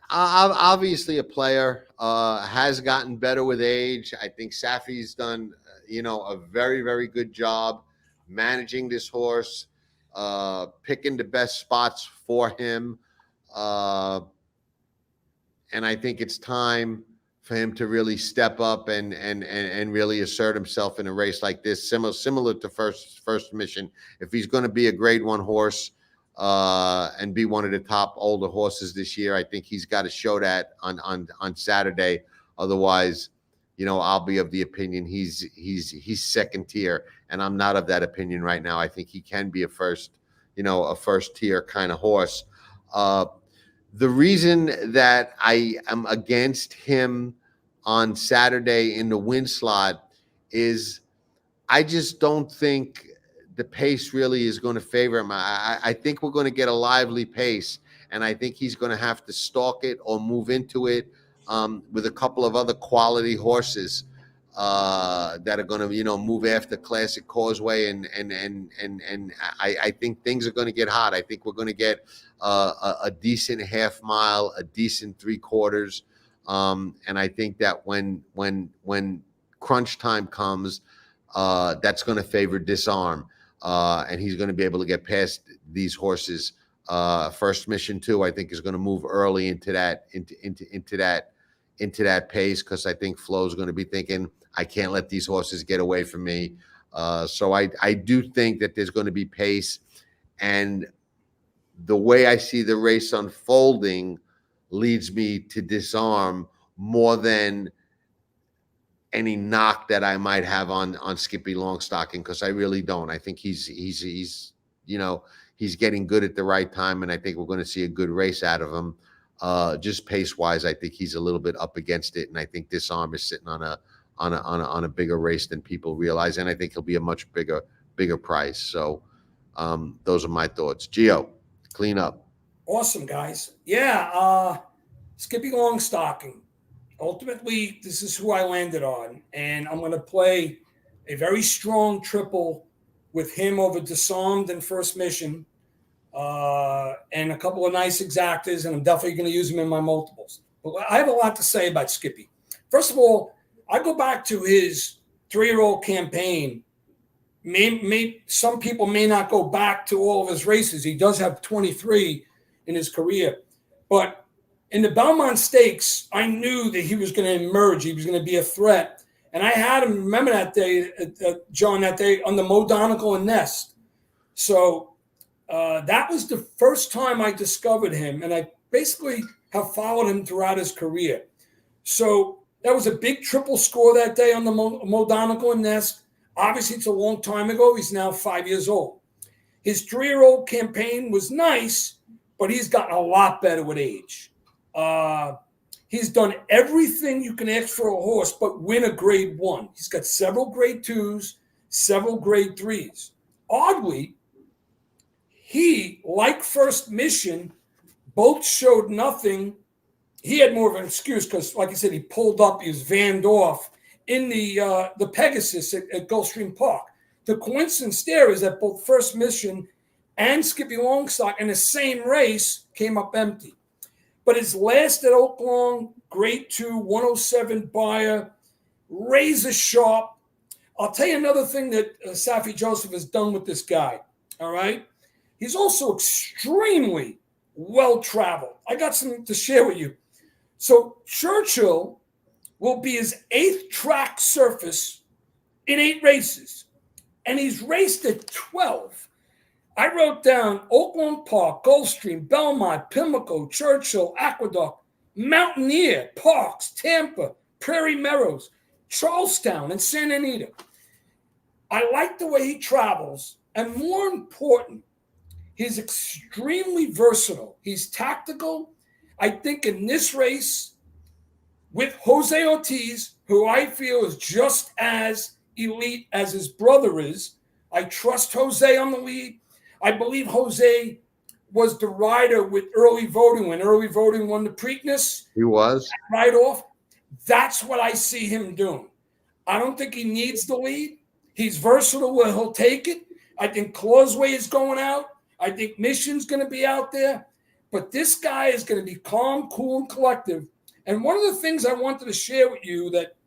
S1: Obviously, a player has gotten better with age. I think Saffie's done, a very, very good job managing this horse, picking the best spots for him. And I think it's time for him to really step up and really assert himself in a race like this, similar to First Mission. If he's going to be a Grade 1 horse and be one of the top older horses this year, I think he's got to show that on Saturday. Otherwise, I'll be of the opinion he's second tier, and I'm not of that opinion right now. I think he can be a first tier kind of horse. The reason that I am against him on Saturday in the win slot is I just don't think the pace really is going to favor him. I think we're going to get a lively pace, and I think he's going to have to stalk it or move into it with a couple of other quality horses that are going to, move after Classic Causeway, and I think things are going to get hot. I think we're going to get a decent half mile, a decent 3/4, and I think that when crunch time comes, that's going to favor Disarm, and he's going to be able to get past these horses. First Mission too, I think, is going to move early into that pace, because I think Flo's going to be thinking, I can't let these horses get away from me. So I do think that there's going to be pace, and the way I see the race unfolding leads me to Disarm more than any knock that I might have on Skippy Longstocking, because I really don't. I think he's getting good at the right time, and I think we're going to see a good race out of him. Just pace wise, I think he's a little bit up against it, and I think Disarm is sitting on a bigger race than people realize, and I think he'll be a much bigger price. So those are my thoughts. Geo, clean up.
S3: Awesome, guys. Yeah, Skippy Longstocking. Ultimately, this is who I landed on, and I'm going to play a very strong triple with him over Disarmed and First Mission, and a couple of nice exactas, and I'm definitely going to use them in my multiples. But I have a lot to say about Skippy. First of all, I go back to his 3-year-old campaign. Some people may not go back to all of his races. He does have 23 in his career. But in the Belmont Stakes, I knew that he was going to emerge. He was going to be a threat. And I had him, remember that day, John, that day on the Mo Donegal and Nest. So that was the first time I discovered him. And I basically have followed him throughout his career. So that was a big triple score that day on the Mo Donegal and Nest. Obviously, it's a long time ago. He's now 5 years old. His 3-year-old campaign was nice, but he's gotten a lot better with age. He's done everything you can ask for a horse but win a grade 1. He's got several grade 2s, several grade 3s. Oddly, he, like First Mission, both showed nothing. He had more of an excuse because, like I said, he pulled up, he was vanned off in the Pegasus at Gulfstream Park. The coincidence there is that both First Mission and Skippy Longstocking in the same race came up empty. But his last at Oaklawn, grade 2, 107 buyer, razor sharp. I'll tell you another thing that Safi Joseph has done with this guy, all right? He's also extremely well-traveled. I got something to share with you. So Churchill will be his 8th track surface in 8 races, and he's raced at 12. I wrote down Oaklawn Park, Gulfstream, Belmont, Pimlico, Churchill, Aqueduct, Mountaineer, Parks, Tampa, Prairie Meadows, Charlestown, and Santa Anita. I like the way he travels, and more important, he's extremely versatile. He's tactical. I think in this race, with Jose Ortiz, who I feel is just as elite as his brother is, I trust Jose on the lead. I believe Jose was the rider with early voting when early voting won the Preakness.
S1: He was.
S3: Right off. That's what I see him doing. I don't think he needs the lead. He's versatile where he'll take it. I think Causeway is going out. I think Mission's going to be out there. But this guy is going to be calm, cool, and collective. And one of the things I wanted to share with you that,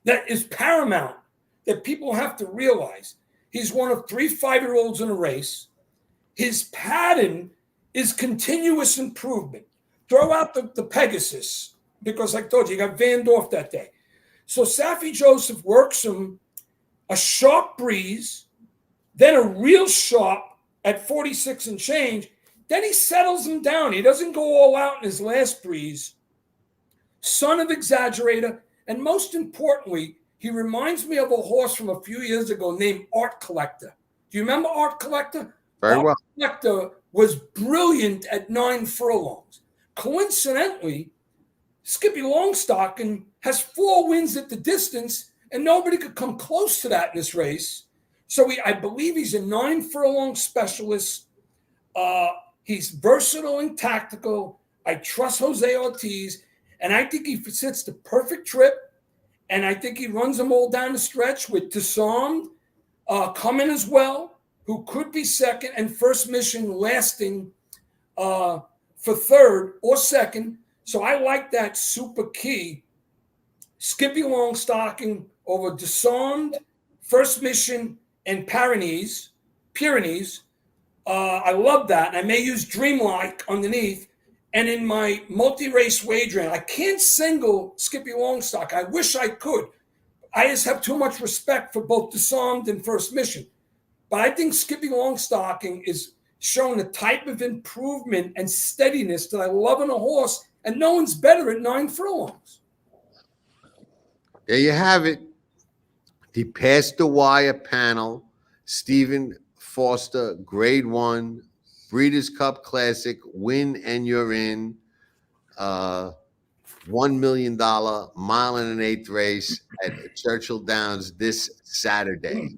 S3: that is paramount, that people have to realize. He's one of 3 5-year-olds in a race. His pattern is continuous improvement. Throw out the Pegasus, because like I told you, he got vanned off that day. So Safi Joseph works him a sharp breeze, then a real sharp at 46 and change. Then he settles him down. He doesn't go all out in his last breeze. Son of Exaggerator. And most importantly, he reminds me of a horse from a few years ago named Art Collector. Do you remember Art Collector?
S1: Very well.
S3: Art Collector was brilliant at 9 furlongs. Coincidentally, Skippy Longstocking has 4 wins at the distance, and nobody could come close to that in this race. So I believe he's a 9 furlong specialist. He's versatile and tactical. I trust Jose Ortiz, and I think he sits the perfect trip. And I think he runs them all down the stretch with Disarm coming as well, who could be second, and First Mission lasting for 3rd or 2nd. So I like that super key. Skippy Longstocking over Disarmed, First Mission, and Pyrenees. I love that. And I may use Dreamlike underneath. And in my multi-race wagering, I can't single Skippy Longstocking. I wish I could. I just have too much respect for both Disarmed and First Mission. But I think Skippy Longstocking is showing a type of improvement and steadiness that I love in a horse, and no one's better at 9 furlongs.
S1: There you have it. The Past the Wire panel, Stephen Foster, grade 1, Breeders' Cup Classic, win and you're in. $1 million mile and an 1/8 race at Churchill Downs this Saturday.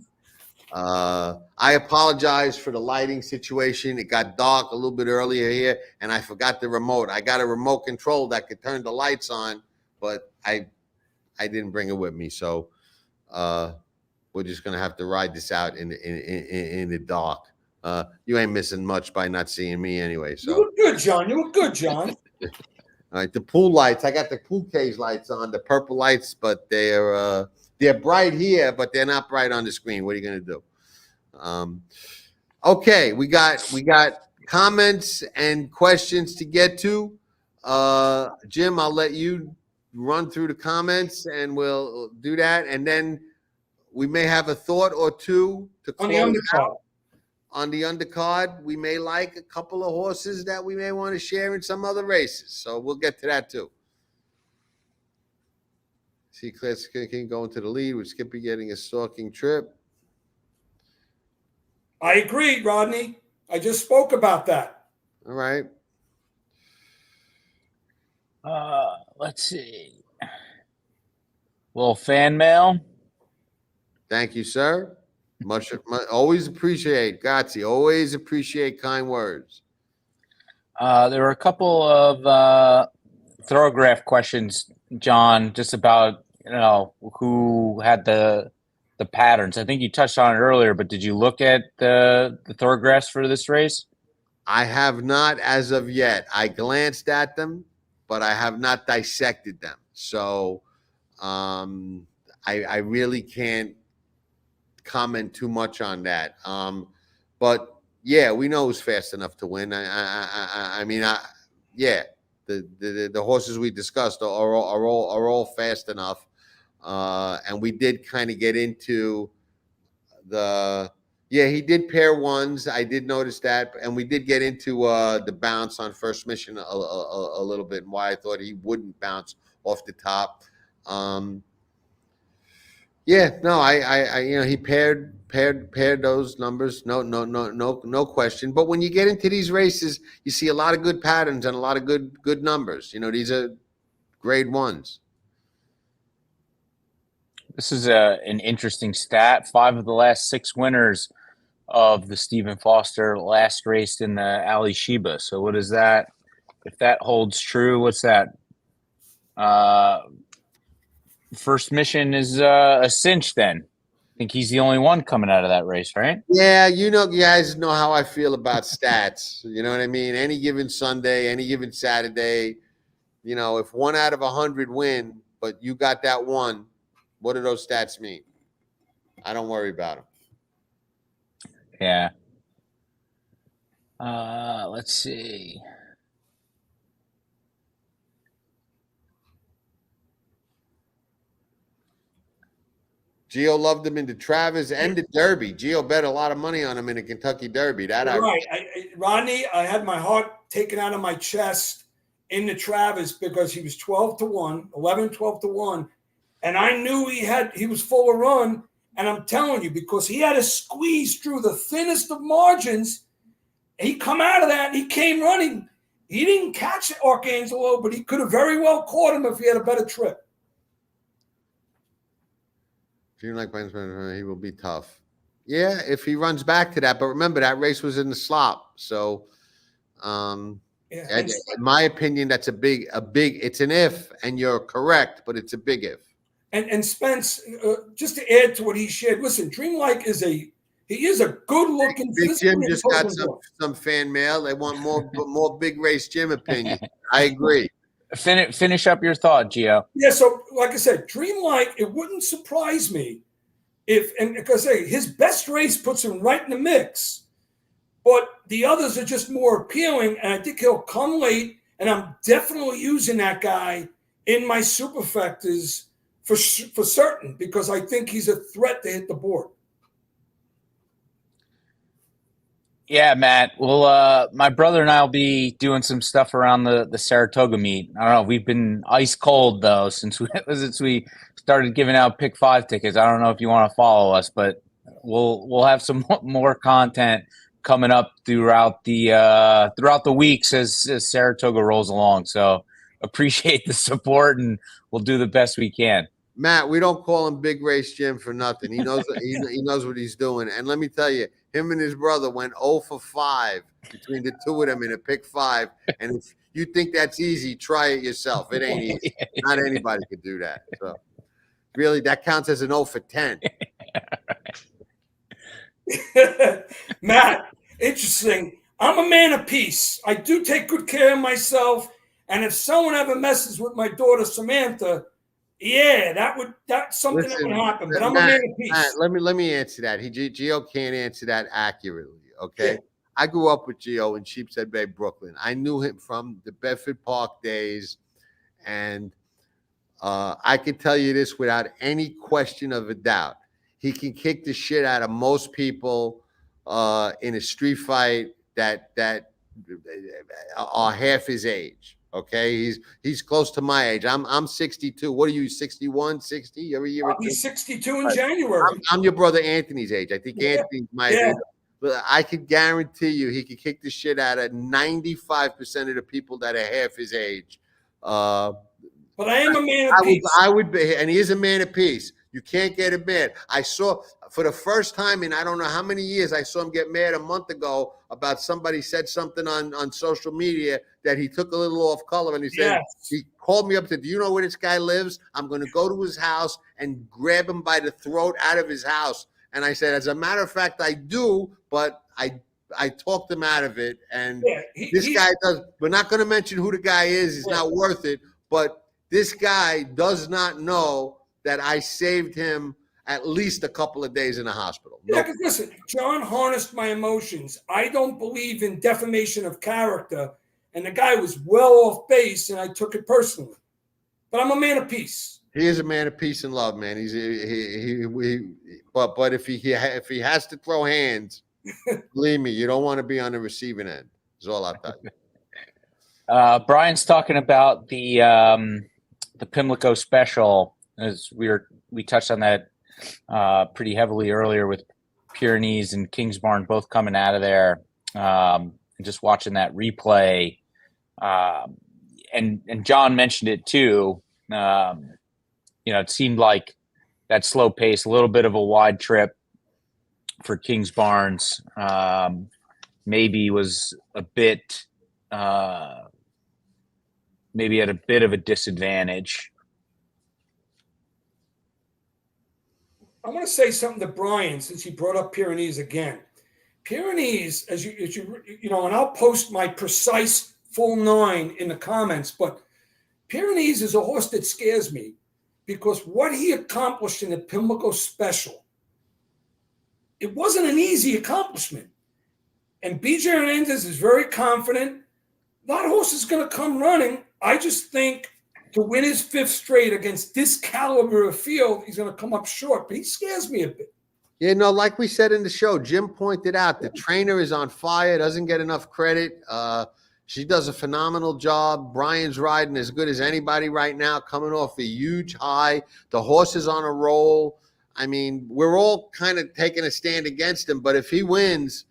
S1: I apologize for the lighting situation. It got dark a little bit earlier here, and I forgot the remote. I got a remote control that could turn the lights on, but I didn't bring it with me. So we're just gonna have to ride this out in the dark. You ain't missing much by not seeing me anyway. So
S3: you look good, John. You look good, John.
S1: All right, the pool lights. I got the pool cage lights on, the purple lights, but they're bright here, but they're not bright on the screen. What are you gonna do? Okay, we got comments and questions to get to. Jim, I'll let you run through the comments, and we'll do that, and then we may have a thought or two to close out. On the undercard, we may like a couple of horses that we may want to share in some other races. So we'll get to that too. See Classic King going to the lead with Skippy getting a stalking trip.
S3: I agree, Rodney. I just spoke about that.
S1: All right.
S4: Let's see. Little fan mail.
S1: Thank you, sir. Much always appreciate, Gazzale. Always appreciate kind words.
S4: There were a couple of Thorograph questions, John, just about who had the patterns. I think you touched on it earlier, but did you look at the Thoragraphs for this race?
S1: I have not as of yet. I glanced at them, but I have not dissected them. So I really can't comment too much on that. But yeah, we know who's fast enough to win. Yeah, the horses we discussed are all fast enough. And we did kind of get into he did pair ones. I did notice that, and we did get into the bounce on First Mission a little bit, and why I thought he wouldn't bounce off the top. He paired those numbers. No question. But when you get into these races, you see a lot of good patterns and a lot of good numbers. These are grade ones.
S4: This is an interesting stat. 5 of the last 6 winners of the Stephen Foster last raced in the Alysheba. So what is that? If that holds true, what's that? First Mission is a cinch then. I think he's the only one coming out of that race, right?
S1: Yeah, you guys know how I feel about stats. You know what I mean? Any given Sunday, any given Saturday, if 1 out of 100 win, but you got that one, what do those stats mean? I don't worry about them.
S4: Yeah. Let's see.
S1: Geo loved him in the Travers and the Derby. Geo bet a lot of money on him in the Kentucky Derby.
S3: Rodney, I had my heart taken out of my chest in the Travers because he was 12-1, 12-1. And I knew he was full of run. And I'm telling you, because he had to squeeze through the thinnest of margins, he come out of that and he came running. He didn't catch Arcangelo, but he could have very well caught him if he had a better trip.
S1: Dreamlike, he will be tough. Yeah, if he runs back to that. But remember, that race was in the slop. So, in my opinion, that's a big. It's an if, and you're correct, but it's a big if.
S3: And Spence, just to add to what he shared, listen, Dreamlike is a good-looking.
S1: Big Jim just got some fan mail. They want more Big Race Jim opinion. I agree.
S4: Finish up your thought, Geo.
S3: Yeah, so like I said, Dreamlike, it wouldn't surprise me because his best race puts him right in the mix, but the others are just more appealing, and I think he'll come late, and I'm definitely using that guy in my superfectas for certain because I think he's a threat to hit the board.
S4: Yeah, Matt. Well, my brother and I will be doing some stuff around the Saratoga meet. I don't know. We've been ice cold though since we started giving out pick 5 tickets. I don't know if you want to follow us, but we'll have some more content coming up throughout the weeks as Saratoga rolls along. So appreciate the support, and we'll do the best we can.
S1: Matt, we don't call him Big Race Jim for nothing. He knows he knows what he's doing. And let me tell you, him and his brother went 0 for 5 between the two of them in a pick 5. And if you think that's easy, try it yourself. It ain't easy. Not anybody could do that. So really, that counts as an 0 for 10.
S3: Matt, interesting. I'm a man of peace. I do take good care of myself. And if someone ever messes with my daughter Samantha, yeah, that's something that would happen. But I'm a man of peace.
S1: Matt, let me answer that. Geo can't answer that accurately. Okay. Yeah. I grew up with Geo in Sheepshead Bay, Brooklyn. I knew him from the Bedford Park days, and I can tell you this without any question of a doubt. He can kick the shit out of most people in a street fight that are half his age. Okay, he's close to my age. I'm 62. What are you, 61, 60? Every year?
S3: I'll be 62 in January.
S1: I'm your brother Anthony's age. I think Anthony's my age. But I could guarantee you he could kick the shit out of 95% of the people that are half his age
S3: But I am a man of peace.
S1: I would be, and he is a man of peace. You can't get him mad. I saw for the first time in I don't know how many years, I saw him get mad a month ago about somebody said something on social media that he took a little off color, and he said, he called me up and said, do you know where this guy lives? I'm going to go to his house and grab him by the throat out of his house. And I said, as a matter of fact, I do, but I talked him out of it. And this guy does, we're not going to mention who the guy is. He's not worth it. But this guy does not know that I saved him at least a couple of days in the hospital.
S3: Yeah, because listen, John harnessed my emotions. I don't believe in defamation of character. And the guy was well off base, and I took it personally. But I'm a man of peace. He
S1: is a man of peace and love, man. But if he has to throw hands, believe me, you don't want to be on the receiving end. That's all I'll tell you.
S4: Brian's talking about the Pimlico special, as we touched on that pretty heavily earlier with Pyrenees and Kingsbarn both coming out of there, and just watching that replay. And John mentioned it too. It seemed like that slow pace, a little bit of a wide trip for Kingsbarns, maybe was a bit, maybe at a bit of a disadvantage.
S3: I want to say something to Brian since he brought up Pyrenees again. Pyrenees, as you know, and I'll post my precise full 9 in the comments, but Pyrenees is a horse that scares me because what he accomplished in the Pimlico special, it wasn't an easy accomplishment. And BJ Hernandez is very confident. That horse is going to come running. I just think to win his 5th straight against this caliber of field, he's going to come up short, but he scares me a bit.
S1: Yeah, no, like we said in the show, Jim pointed out the trainer is on fire, doesn't get enough credit. She does a phenomenal job. Brian's riding as good as anybody right now, coming off a huge high. The horse is on a roll. I mean, we're all kind of taking a stand against him, but if he wins,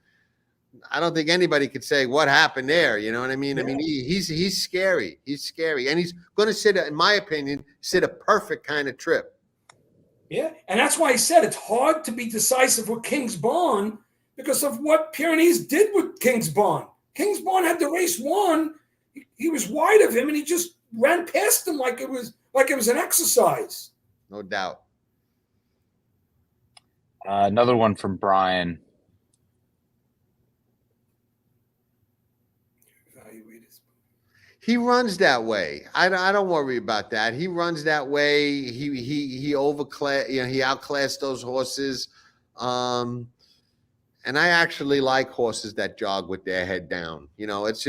S1: I don't think anybody could say what happened there. You know what I mean? Yeah. I mean, he's scary. He's scary. And he's going to sit, in my opinion, sit a perfect kind of trip.
S3: Yeah, and that's why I said it's hard to be decisive with Kingsbarn because of what Pyrenees did with Kingsbarn. Kingsbarn had the race won. He was wide of him, and he just ran past him like it was an exercise.
S1: No doubt.
S4: Another one from Brian.
S1: He runs that way. I don't worry about that. He runs that way. He overclass. You know, he outclassed those horses. And I actually like horses that jog with their head down. You know, it's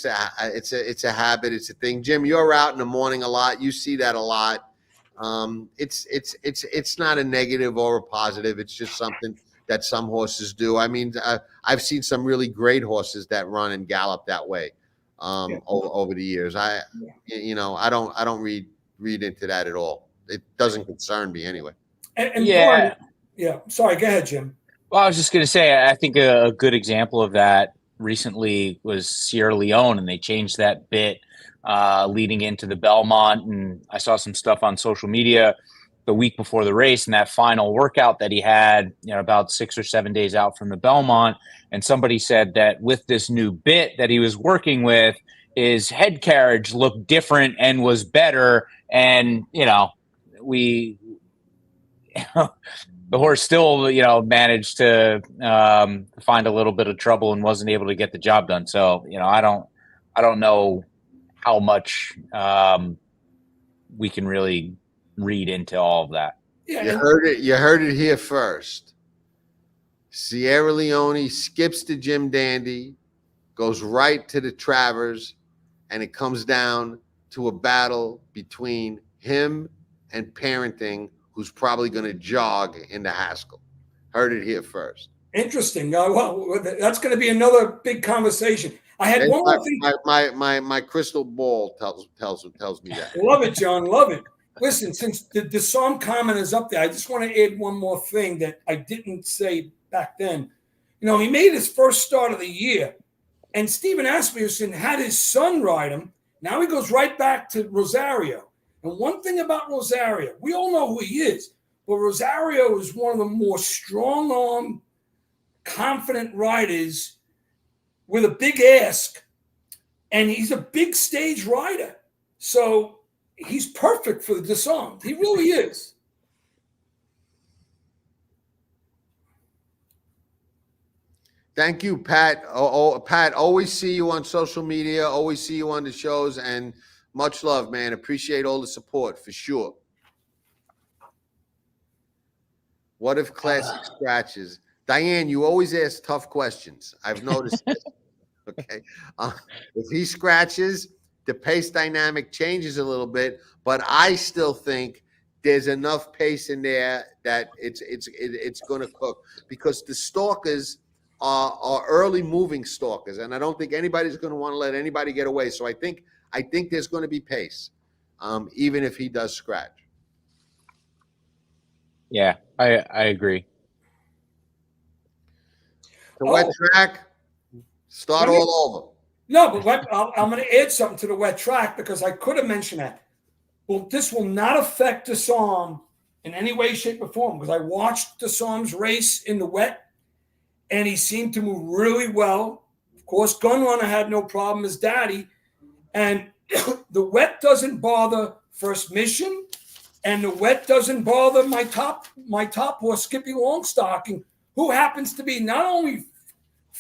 S1: a habit. It's a thing. Jim, you're out in the morning a lot. You see that a lot. It's not a negative or a positive. It's just something that some horses do. I mean, I've seen some really great horses that run and gallop that way. Over the years, I don't read into that at all. It doesn't concern me anyway.
S3: And yeah. Sorry, go ahead, Jim.
S4: Well, I was just going to say, I think a good example of that recently was Sierra Leone, and they changed that bit leading into the Belmont. And I saw some stuff on social media the week before the race and that final workout that he had, about 6 or 7 days out from the Belmont. And somebody said that with this new bit that he was working with, his head carriage looked different and was better. And, the horse still, managed to find a little bit of trouble and wasn't able to get the job done. So, I don't know how much we can really read into all of that.
S1: Yeah, you heard it here first. Sierra Leone skips to Jim Dandy, goes right to the Travers, and it comes down to a battle between him and Parenting, who's probably going to jog into Haskell. Heard it here first.
S3: Interesting. Well, that's going to be another big conversation. I had one more thing.
S1: My crystal ball tells me that.
S3: Love it, John. Love it. Listen, since the Disarm comment is up there, I just want to add one more thing that I didn't say back then. He made his first start of the year, and Stephen Asmussen had his son ride him. Now he goes right back to Rosario. And one thing about Rosario, we all know who he is, but Rosario is one of the more strong-arm, confident riders with a big ask, and he's a big stage rider. So he's perfect for the Disarm. He really is.
S1: Thank you, Pat. Pat, always see you on social media, always see you on the shows, and much love, man. Appreciate all the support, for sure. What if Classic scratches? Diane, you always ask tough questions. I've noticed this. Okay. If he scratches, the pace dynamic changes a little bit, but I still think there's enough pace in there that it's going to cook, because the stalkers are early moving stalkers, and I don't think anybody's going to want to let anybody get away. So I think there's going to be pace, even if he does scratch.
S4: Yeah, I agree.
S1: The wet track, start all over.
S3: No, but I'm going to add something to the wet track, because I could have mentioned that. Well, this will not affect Disarm in any way, shape, or form, because I watched Disarm's race in the wet, and he seemed to move really well. Of course, Gunrunner had no problem as daddy, and the wet doesn't bother First Mission, and the wet doesn't bother my top horse, Skippy Longstocking, who happens to be not only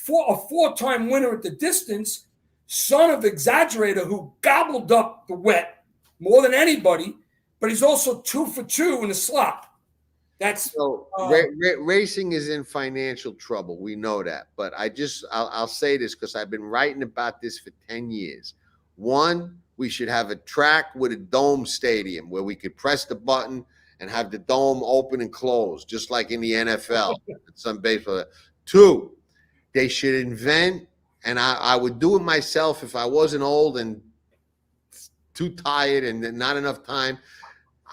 S3: a four-time winner at the distance, son of Exaggerator, who gobbled up the wet more than anybody, but he's also 2 for 2 in the slop. That's
S1: so racing is in financial trouble. We know that, but I'll say this because I've been writing about this for 10 years. One, we should have a track with a dome stadium where we could press the button and have the dome open and close, just like in the NFL, some baseball. Two, they should invent, and I would do it myself if I wasn't old and too tired and not enough time.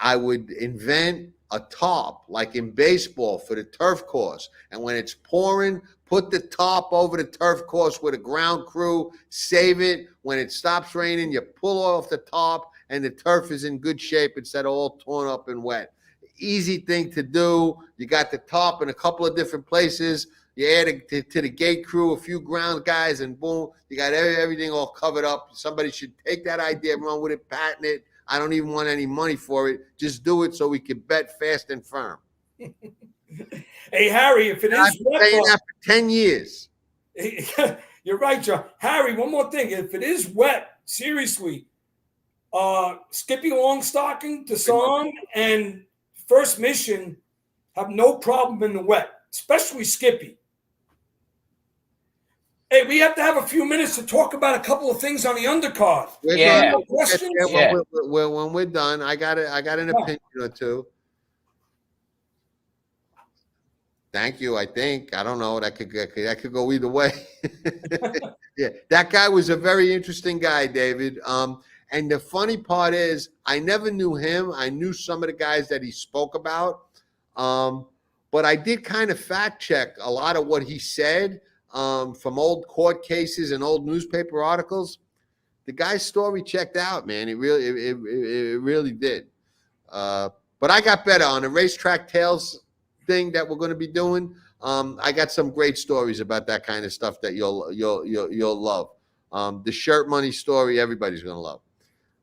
S1: I would invent a top like in baseball for the turf course. And when it's pouring, put the top over the turf course with a ground crew, save it. When it stops raining, you pull off the top and the turf is in good shape instead of all torn up and wet. Easy thing to do. You got the top in a couple of different places. You add it to the gate crew, a few ground guys, and boom, you got everything all covered up. Somebody should take that idea, run with it, patent it. I don't even want any money for it. Just do it so we can bet fast and firm.
S3: Hey, Harry, if it is
S1: I've been saying that for 10 years.
S3: You're right, John. Harry, one more thing. If it is wet, seriously, Skippy Longstocking, Disarm, and First Mission have no problem in the wet, especially Skippy. Hey, we have to have a few minutes to talk about a couple of things on the undercard.
S4: Yeah.
S1: When we're done, I got an opinion or two. Thank you. I think I don't know. That could go either way. Yeah, that guy was a very interesting guy, David. And the funny part is, I never knew him. I knew some of the guys that he spoke about, but I did kind of fact check a lot of what he said. From old court cases and old newspaper articles. The guy's story checked out, man. It really did. But I got better on the racetrack tales thing that we're going to be doing. I got some great stories about that kind of stuff that you'll love. The shirt money story, everybody's going to love.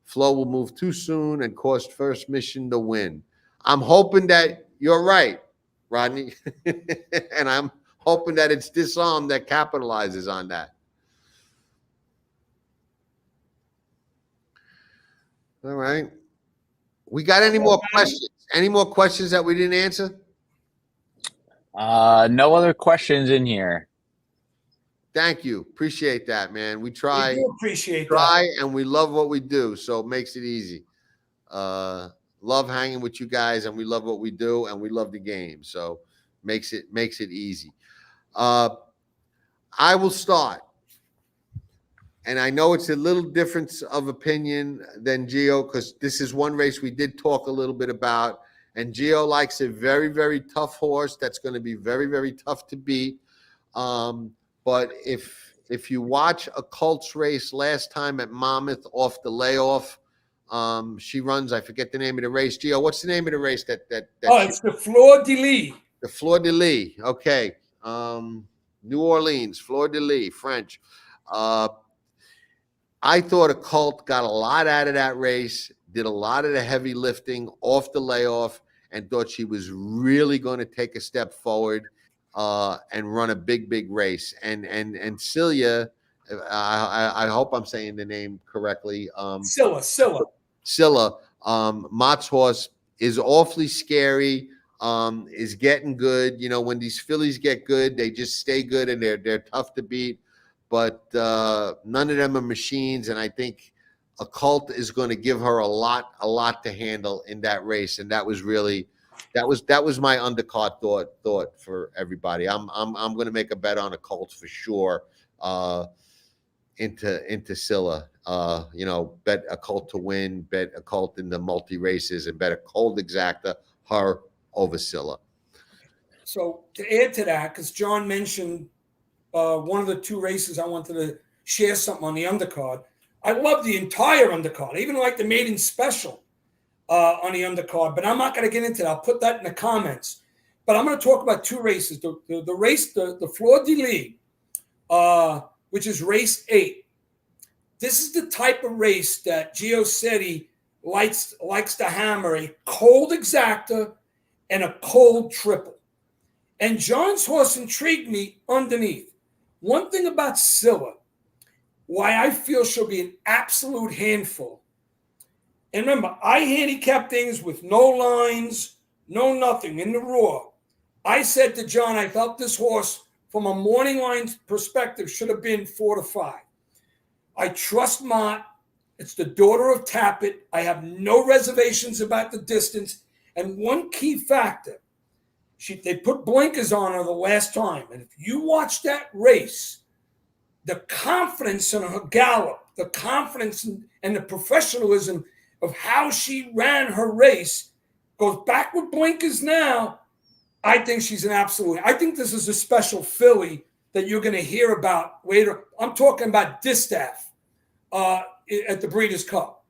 S1: Flo will move too soon and cost First Mission the win. I'm hoping that you're right, Rodney, and I'm hoping that it's Disarm that capitalizes on that. All right. We got any more questions? Any more questions that we didn't answer?
S4: No other questions in here.
S1: Thank you. Appreciate that, man. We try.
S3: We do appreciate
S1: that. And we love what we do, so it makes it easy. Love hanging with you guys, and we love what we do, and we love the game. So makes it easy. I will start. And I know it's a little difference of opinion than Geo, because this is one race we did talk a little bit about. And Geo likes a very, very tough horse that's going to be very, very tough to beat. But if if you watch a Colts race last time at Monmouth off the layoff, she runs, I forget the name of the race. Gio, what's the name of the race that
S3: it's the Fleur de Lis.
S1: The Fleur de Lis. Okay. New Orleans, Fleur de Lis, French. I thought a Colt got a lot out of that race, did a lot of the heavy lifting off the layoff, and thought she was really going to take a step forward and run a big race. And Celia, I hope I'm saying the name correctly. Scylla, Mott's horse, is awfully scary, is getting good. You know, when these fillies get good, they just stay good and they're tough to beat. But none of them are machines, and I think a Colt is going to give her a lot to handle in that race. And that was really that was my undercard thought for everybody. I'm going to make a bet on a Colt for sure. Into Scylla, you know, bet a Colt to win, bet a Colt in the multi races, and bet a Colt exacta her over Scylla.
S3: So to add to that, because John mentioned one of the two races, I wanted to share something on the undercard. I love the entire undercard. I even like the maiden special on the undercard, but I'm not going to get into that. I'll put that in the comments. But I'm going to talk about two races. The race, the Fleur de Lis, which is race 8. This is the type of race that Geo Sette likes to hammer a cold exacta and a cold triple. And John's horse intrigued me underneath. One thing about Scylla, why I feel she'll be an absolute handful. And remember, I handicap things with no lines, no nothing in the raw. I said to John, I felt this horse from a morning line perspective should have been 4 to 5. I trust Mott. It's the daughter of Tappet. I have no reservations about the distance. And one key factor, they put blinkers on her the last time. And if you watch that race, the confidence in her gallop, the confidence and the professionalism of how she ran her race goes back with blinkers now. I think she's an absolute. I think this is a special filly that you're going to hear about later. I'm talking about Distaff at the Breeders' Cup.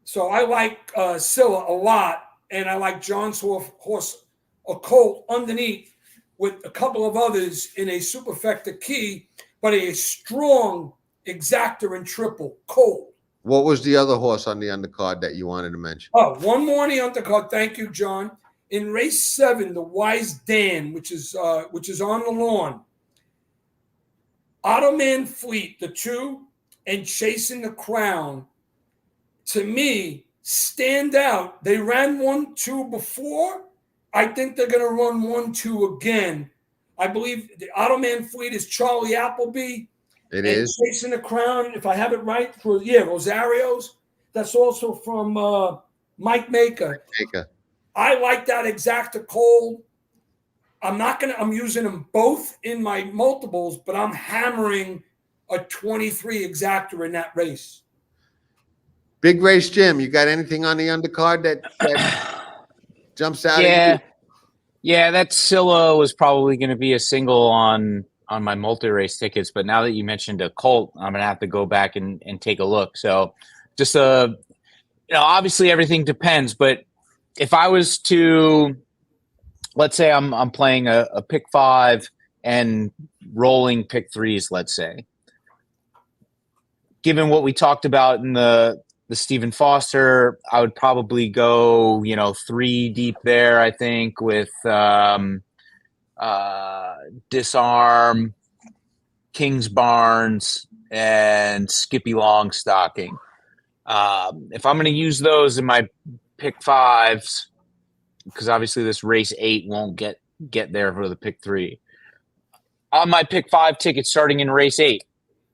S3: So I like Scylla a lot, and I like John's horse, a Colt, underneath with a couple of others in a superfecta key, but a strong exactor and triple, Colt.
S1: What was the other horse on the undercard that you wanted to mention?
S3: Oh, one more on the undercard. Thank you, John. In race 7, the Wise Dan, which is on the lawn, Ottoman Fleet, the 2, and Chasing the Crown, to me, stand out. They ran 1-2 before. I think they're going to run 1-2 again. I believe the Ottoman Fleet is Charlie Appleby.
S1: It is.
S3: Chasing the Crown, if I have it right, Rosario's. That's also from Mike Maker. I like that exacta cold. I'm using them both in my multiples, but I'm hammering a 23 exacta in that race.
S1: Big Race Jim, you got anything on the undercard that jumps out at you?
S4: Yeah, that Scylla was probably going to be a single on my multi-race tickets, but now that you mentioned a Colt, I'm going to have to go back and take a look. So just, obviously everything depends, but if I was to, let's say I'm playing a pick 5 and rolling pick 3s, let's say, given what we talked about in the Stephen Foster, I would probably go, 3 deep there, I think, with Disarm, King's Barnes, and Skippy Longstocking. If I'm going to use those in my pick 5s, because obviously this race 8 won't get there for the pick 3. On my pick 5 ticket starting in race 8,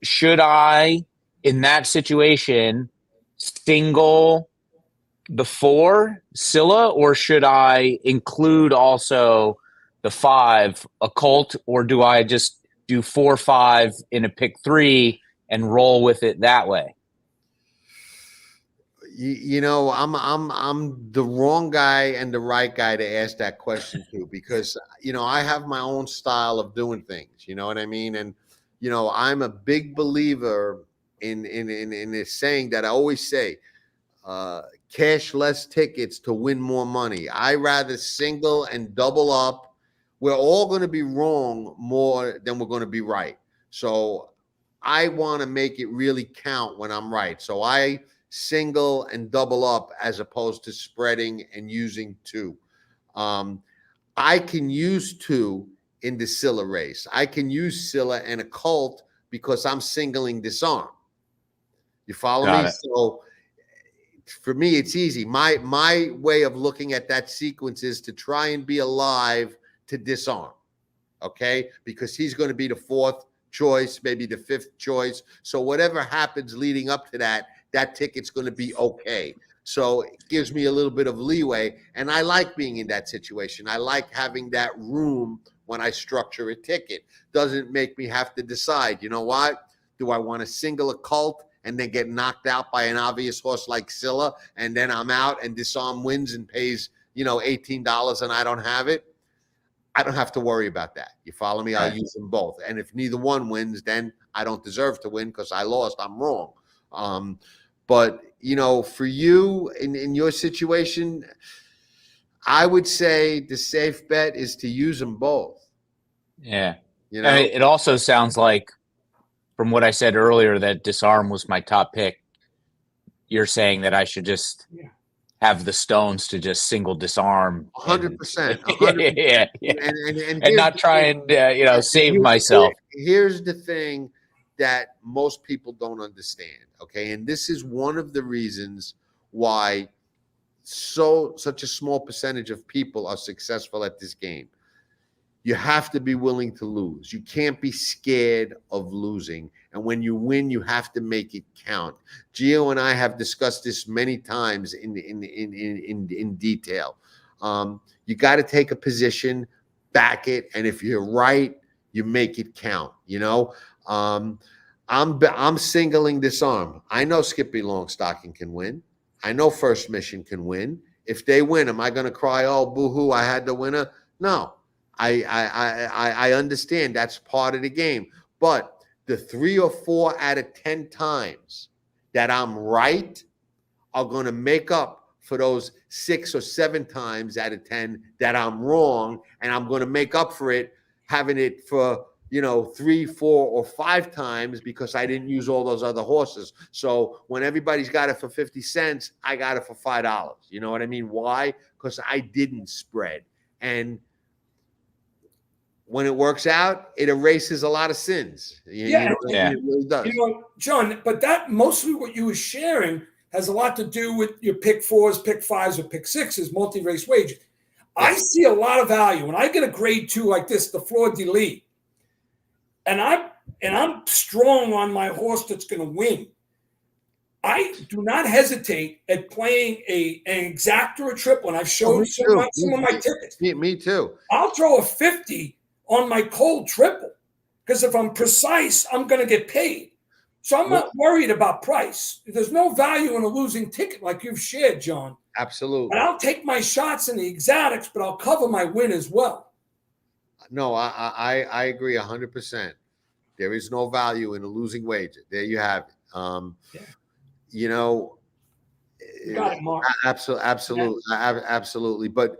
S4: should I, in that situation, single the 4, Scylla, or should I include also the 5, a Colt, or do I just do 4-5 in a pick 3 and roll with it that way?
S1: I'm the wrong guy and the right guy to ask that question to, because I have my own style of doing things. You know what I mean? And I'm a big believer in this saying that I always say, cash less tickets to win more money. I rather single and double up. We're all going to be wrong more than we're going to be right. So I want to make it really count when I'm right. So I single and double up as opposed to spreading and using two. I can use two in the Scylla race. I can use Scylla and Occult because I'm singling Disarm. You follow
S4: Got
S1: me?
S4: it.
S1: So for me, it's easy. My way of looking at that sequence is to try and be alive to Disarm, okay? Because he's going to be the fourth choice, maybe the fifth choice. So whatever happens leading up to that, that ticket's going to be okay. So it gives me a little bit of leeway, and I like being in that situation. I like having that room when I structure a ticket. Doesn't make me have to decide, you know what? Do I want to single Occult and then get knocked out by an obvious horse like Scylla, and then I'm out and Disarm wins and pays, $18 and I don't have it? I don't have to worry about that. You follow me? I'll use them both. And if neither one wins, then I don't deserve to win because I lost. I'm wrong. But, for you in your situation, I would say the safe bet is to use them both.
S4: Yeah. It also sounds like, from what I said earlier, that Disarm was my top pick. You're saying that I should just have the stones to just single Disarm.
S1: 100%.
S4: Yeah. And not try and, save myself.
S1: Here's the thing that most people don't understand, okay? And this is one of the reasons why such a small percentage of people are successful at this game. You have to be willing to lose. You can't be scared of losing. And when you win, you have to make it count. Geo and I have discussed this many times in detail. You got to take a position, back it, and if you're right, you make it count. I'm singling Disarm. I know Skippy Longstocking can win. I know First Mission can win. If they win, am I going to cry, oh, boo-hoo, I had the winner? No. I understand that's part of the game, but the 3 or 4 out of 10 times that I'm right are going to make up for those 6 or 7 times out of 10 that I'm wrong, and I'm going to make up for it having it for 3, 4, or 5 times because I didn't use all those other horses. So when everybody's got it for 50 cents, I got it for $5. You know what I mean? Why? Because I didn't spread. And when it works out, it erases a lot of sins. It really does.
S3: John, but that mostly what you were sharing has a lot to do with your pick 4s, pick 5s, or pick 6s, multi-race wages. Yeah. I see a lot of value when I get a grade 2 like this, the Fleur de Lis, and I'm strong on my horse that's going to win. I do not hesitate at playing an exact or a triple, and I've shown some of my tickets.
S1: Me too.
S3: I'll throw a 50 on my cold triple because if I'm precise, I'm going to get paid. So I'm not worried about price. There's no value in a losing ticket like you've shared, John.
S1: Absolutely.
S3: And I'll take my shots in the exotics, but I'll cover my win as well.
S1: No, I agree 100%. There is no value in a losing wager. There you have it. You
S3: got it, Mark.
S1: Absolutely. But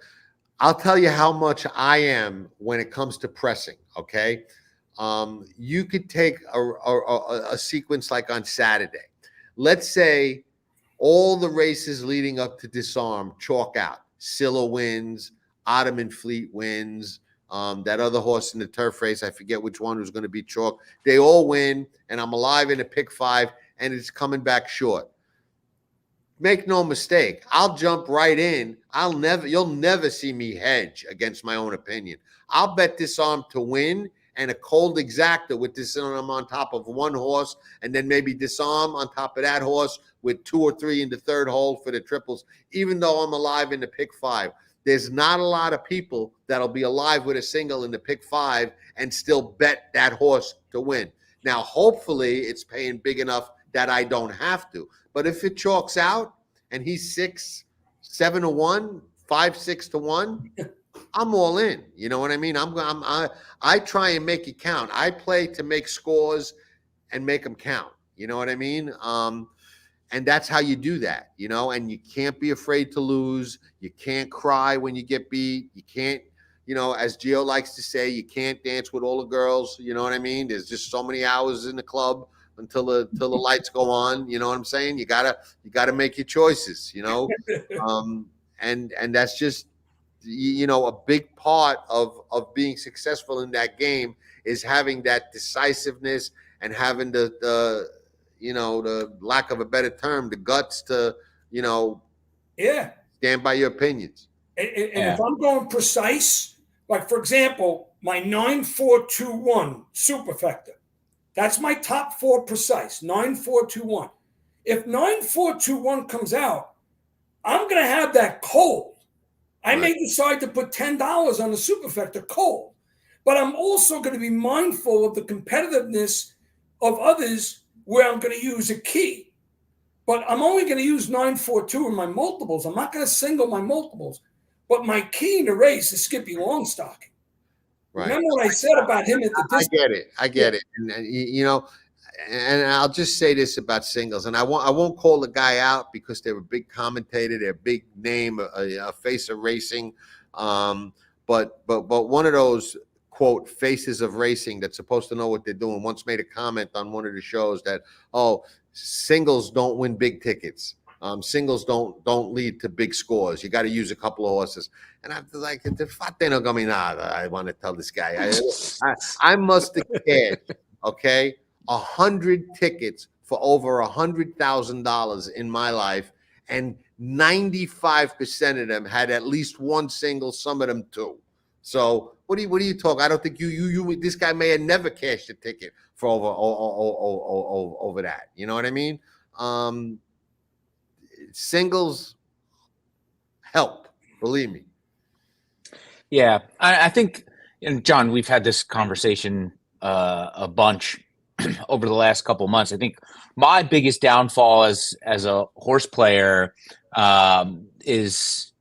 S1: I'll tell you how much I am when it comes to pressing, okay? You could take a sequence like on Saturday. Let's say all the races leading up to Disarm chalk out. Scylla wins, Ottoman Fleet wins, that other horse in the turf race, I forget which one was going to be chalk. They all win, and I'm alive in a pick 5, and it's coming back short. Make no mistake, I'll jump right in. You'll never see me hedge against my own opinion. I'll bet Disarm to win and a cold exacta with Disarm on top of one horse, and then maybe Disarm on top of that horse with 2 or 3 in the third hole for the triples, even though I'm alive in the pick 5. There's not a lot of people that'll be alive with a single in the pick 5 and still bet that horse to win. Now, hopefully it's paying big enough that I don't have to. But if it chalks out and he's 6-7 to 1, 5-6 to 1, I'm all in. You know what I mean? I try and make it count. I play to make scores and make them count. You know what I mean? And that's how you do that, you know, and you can't be afraid to lose. You can't cry when you get beat. You can't, you know, as Geo likes to say, you can't dance with all the girls. You know what I mean? There's just so many hours in the club until the lights go on. You know what I'm saying? You gotta make your choices, you know? And that's just, you know, a big part of being successful in that game is having that decisiveness and having the you know, the lack of a better term, the guts to, you know, stand by your opinions.
S3: And if I'm going precise, like for example, my 9-4-2-1 superfecta, that's my top 4 precise, 9-4-2-1. If 9-4-2-1 comes out, I'm going to have that cold. I may decide to put $10 on the superfecta cold, but I'm also going to be mindful of the competitiveness of others where I'm going to use a key. But I'm only going to use 9-4-2 in my multiples. I'm not going to single my multiples. But my key in the race is Skippy Longstocking. Right. Remember what I said about him at the distance?
S1: I get it. And you know, and I'll just say this about singles, and I won't call the guy out because they're a big commentator, they're a big name, a face of racing. But one of those quote faces of racing that's supposed to know what they're doing once made a comment on one of the shows that, oh, singles don't win big tickets. Singles don't lead to big scores. You got to use a couple of horses. And I'm like, I want to tell this guy. I must have cared, okay, 100 tickets for over $100,000 in my life, and 95% of them had at least one single, some of them two. So what do you talk? I don't think you this guy may have never cashed a ticket for over that. You know what I mean? Singles help, believe me.
S4: Yeah, I think, and John, we've had this conversation a bunch over the last couple of months. I think my biggest downfall as a horse player is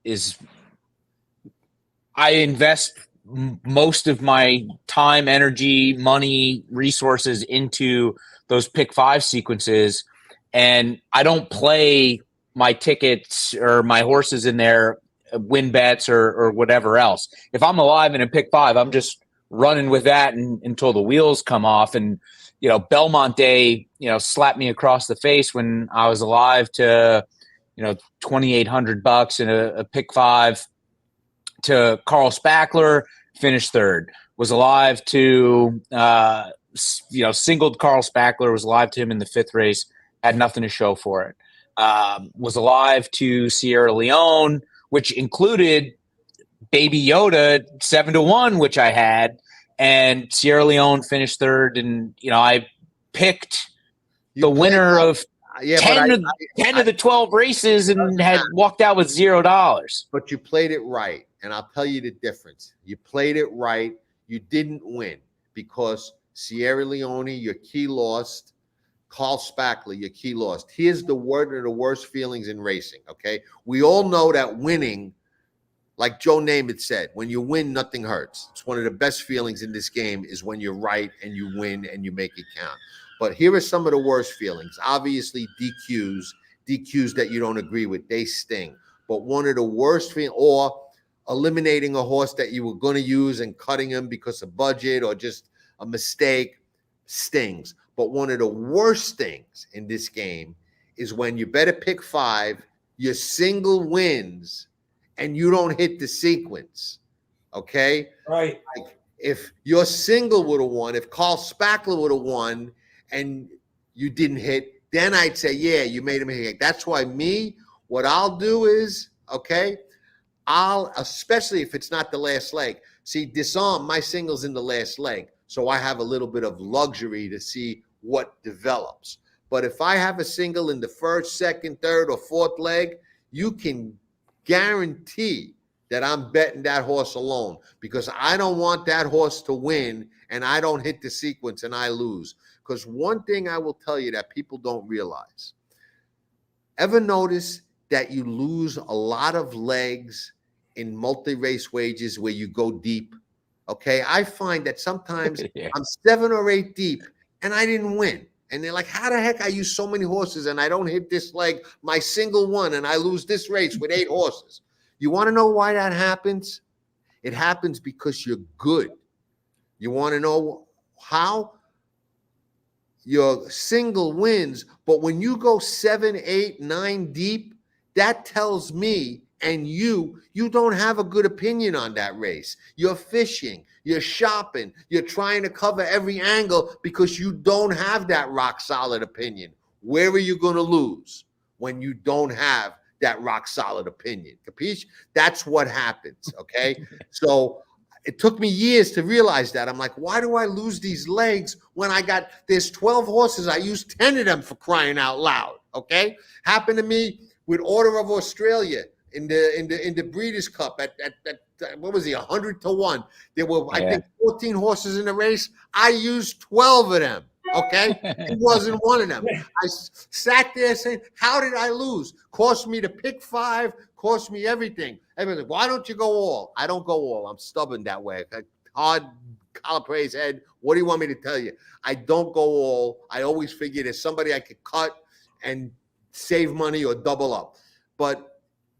S4: I invest most of my time, energy, money, resources into those pick 5 sequences, and I don't play my tickets or my horses in there, win bets or whatever else. If I'm alive in a pick 5, I'm just running with that until the wheels come off. And, you know, Belmont Day, you know, slapped me across the face when I was alive to, you know, $2,800 in a pick 5 to Carl Spackler, finished third. Was alive to, you know, singled Carl Spackler, was alive to him in the 5th race, had nothing to show for it. Was alive to Sierra Leone, which included Baby Yoda 7-1, which I had, and Sierra Leone finished third. And, you know, I picked the winner of 10 of the 12 races and had walked out with $0.
S1: But you played it right. And I'll tell you the difference. You played it right. You didn't win because Sierra Leone, your key lost. Carl Spackler, your key lost. Here's the word of the worst feelings in racing, okay? We all know that winning, like Joe Namath said, when you win, nothing hurts. It's one of the best feelings in this game is when you're right and you win and you make it count. But here are some of the worst feelings. Obviously, DQs that you don't agree with, they sting. But one of the worst feelings, or eliminating a horse that you were going to use and cutting him because of budget or just a mistake, stings. But one of the worst things in this game is when you bet a pick 5, your single wins, and you don't hit the sequence. Okay?
S3: Right.
S1: Like if your single would have won, if Carl Spackler would have won and you didn't hit, then I'd say, yeah, you made a mistake. That's why what I'll do is, okay, especially if it's not the last leg. See, Disarm, my single's in the last leg. So I have a little bit of luxury to see what develops. But if I have a single in the 1st, 2nd, 3rd, or 4th leg, you can guarantee that I'm betting that horse alone because I don't want that horse to win and I don't hit the sequence and I lose. Because one thing I will tell you that people don't realize, ever notice that you lose a lot of legs in multi-race wages where you go deep. Okay, I find that sometimes
S4: Yeah.
S1: I'm 7 or 8 deep and I didn't win. And they're like, how the heck I use so many horses and I don't hit this leg, my single one, and I lose this race with 8 horses. You want to know why that happens? It happens because you're good. You want to know how? Your single wins, but when you go 7, 8, 9 deep, that tells me and you don't have a good opinion on that race. You're fishing, you're shopping, you're trying to cover every angle because you don't have that rock solid opinion. Where are you going to lose when you don't have that rock solid opinion? Capiche? That's what happens, okay? So it took me years to realize that. I'm like, why do I lose these legs when there's 12 horses, I use 10 of them, for crying out loud, okay? Happened to me with Order of Australia in the Breeders' Cup at what was he, 100 to 1. There were, I think, 14 horses in the race. I used 12 of them, okay? He wasn't one of them. I sat there saying, how did I lose? Cost me the pick 5, cost me everything. Everyone's like, why don't you go all? I don't go all. I'm stubborn that way. Hard collar praise head. What do you want me to tell you? I don't go all. I always figure there's somebody I could cut and save money or double up. But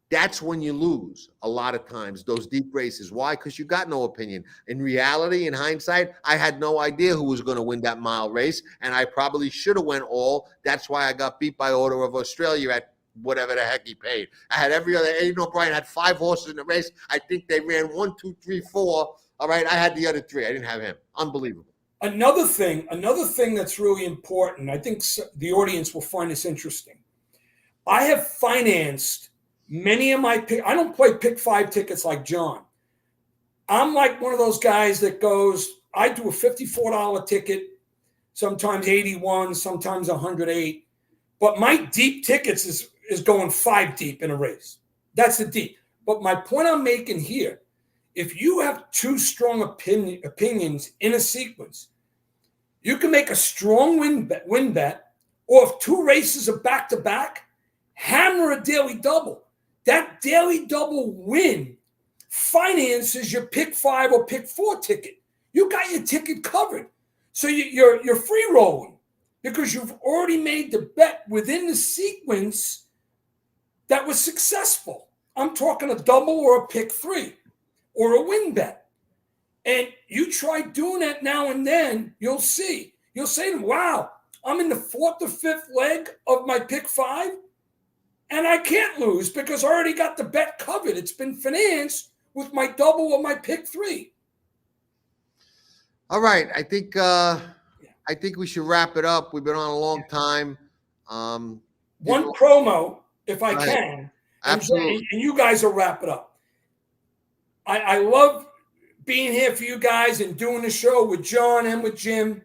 S1: that's when you lose a lot of times, those deep races. Why? Because you got no opinion. In reality, in hindsight, I had no idea who was going to win that mile race, and I probably should have went all. That's why I got beat by Order of Australia at whatever the heck he paid. I had every other. Aidan O'Brien had 5 horses in the race. I think they ran 1, 2, 3, 4. All right, I had the other 3. I didn't have him. Unbelievable.
S3: Another thing that's really important, I think the audience will find this interesting. I have financed many of my I don't play pick 5 tickets like John. I'm like one of those guys that goes, I do a $54 ticket, sometimes 81, sometimes 108. But my deep tickets is going 5 deep in a race. That's the deep. But my point I'm making here, if you have 2 strong opinions in a sequence, you can make a strong win bet, or if 2 races are back-to-back, hammer a daily double. That daily double win finances your pick 5 or pick 4 ticket. You got your ticket covered. So you're free rolling because you've already made the bet within the sequence that was successful. I'm talking a double or a pick 3 or a win bet. And you try doing that now and then, you'll see. You'll say to them, wow, I'm in the 4th or 5th leg of my pick 5. And I can't lose because I already got the bet covered. It's been financed with my double or my pick 3.
S1: All right. I think we should wrap it up. We've been on a long time.
S3: One promo, if I can.
S1: Absolutely.
S3: And you guys will wrap it up. I love being here for you guys and doing the show with John and with Jim.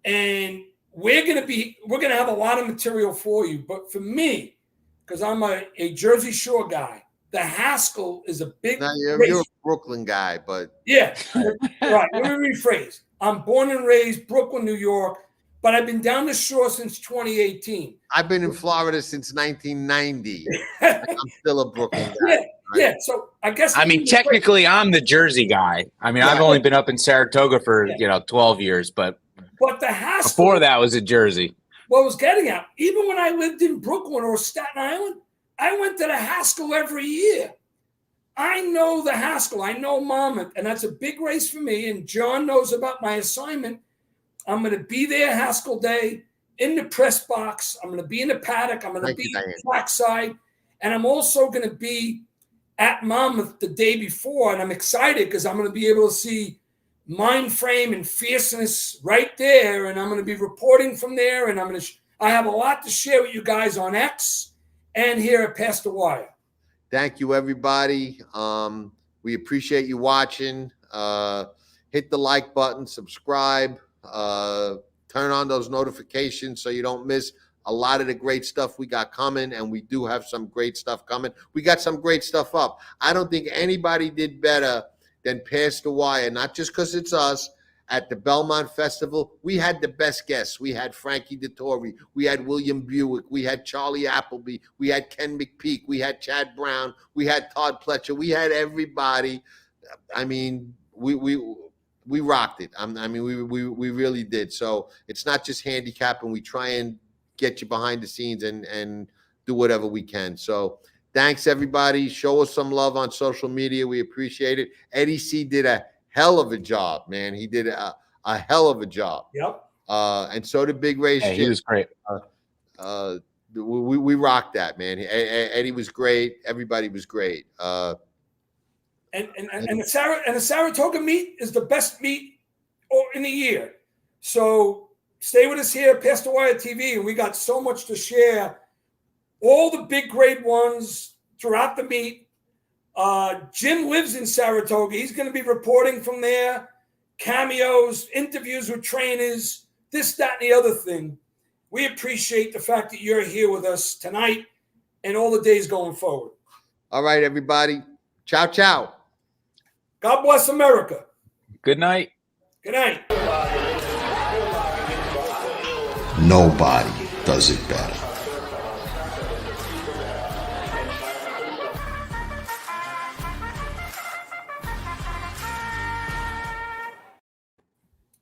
S3: And we're gonna have a lot of material for you. But for me, because I'm a Jersey Shore guy, the Haskell is a big
S1: you're a Brooklyn guy, but
S3: yeah, right. Let me rephrase. I'm born and raised Brooklyn, New York, but I've been down the shore since 2018.
S1: I've been in Florida since 1990. I'm still a Brooklyn guy.
S3: Yeah, right? Yeah. So I guess
S4: technically, I'm the Jersey guy. I mean, I've only been up in Saratoga for 12 years, but
S3: the Haskell
S4: before that was in Jersey.
S3: What I was getting at, even when I lived in Brooklyn or Staten Island, I went to the Haskell every year. I know the Haskell. I know Monmouth, and that's a big race for me. And John knows about my assignment. I'm going to be there Haskell Day in the press box. I'm going to be in the paddock. I'm going to be trackside. And I'm also going to be at Monmouth the day before. And I'm excited because I'm going to be able to see mind frame and fierceness right there, and I'm going to be reporting from there, and I have a lot to share with you guys on X and here at Past the Wire.
S1: Thank you, everybody. We appreciate you watching. Hit the like button, subscribe, turn on those notifications so you don't miss a lot of the great stuff we got coming, and we do have some great stuff coming. We got some great stuff up. I don't think anybody did better than Past the Wire, not just because it's us, at the Belmont Festival, we had the best guests. We had Frankie Dettori, we had William Buick, we had Charlie Appleby, we had Ken McPeak, we had Chad Brown, we had Todd Pletcher, we had everybody. I mean, we rocked it. I mean, we really did. So it's not just handicapping. We try and get you behind the scenes and do whatever we can. So thanks, everybody. Show us some love on social media. We appreciate it. Eddie C did a hell of a job, man. He did a hell of a job.
S3: Yep.
S1: And so did Big Race Jim.
S4: He was great.
S1: We rocked that, man. Eddie was great. Everybody was great.
S3: And the Saratoga meet is the best meet in the year. So stay with us here, Past the Wire TV, and we got so much to share. All the big grade ones throughout the meet. Jim lives in Saratoga. He's going to be reporting from there. Cameos, interviews with trainers, this, that, and the other thing. We appreciate the fact that you're here with us tonight and all the days going forward.
S1: All right, everybody. Ciao, ciao.
S3: God bless America.
S4: Good night.
S3: Good night.
S6: Nobody does it better.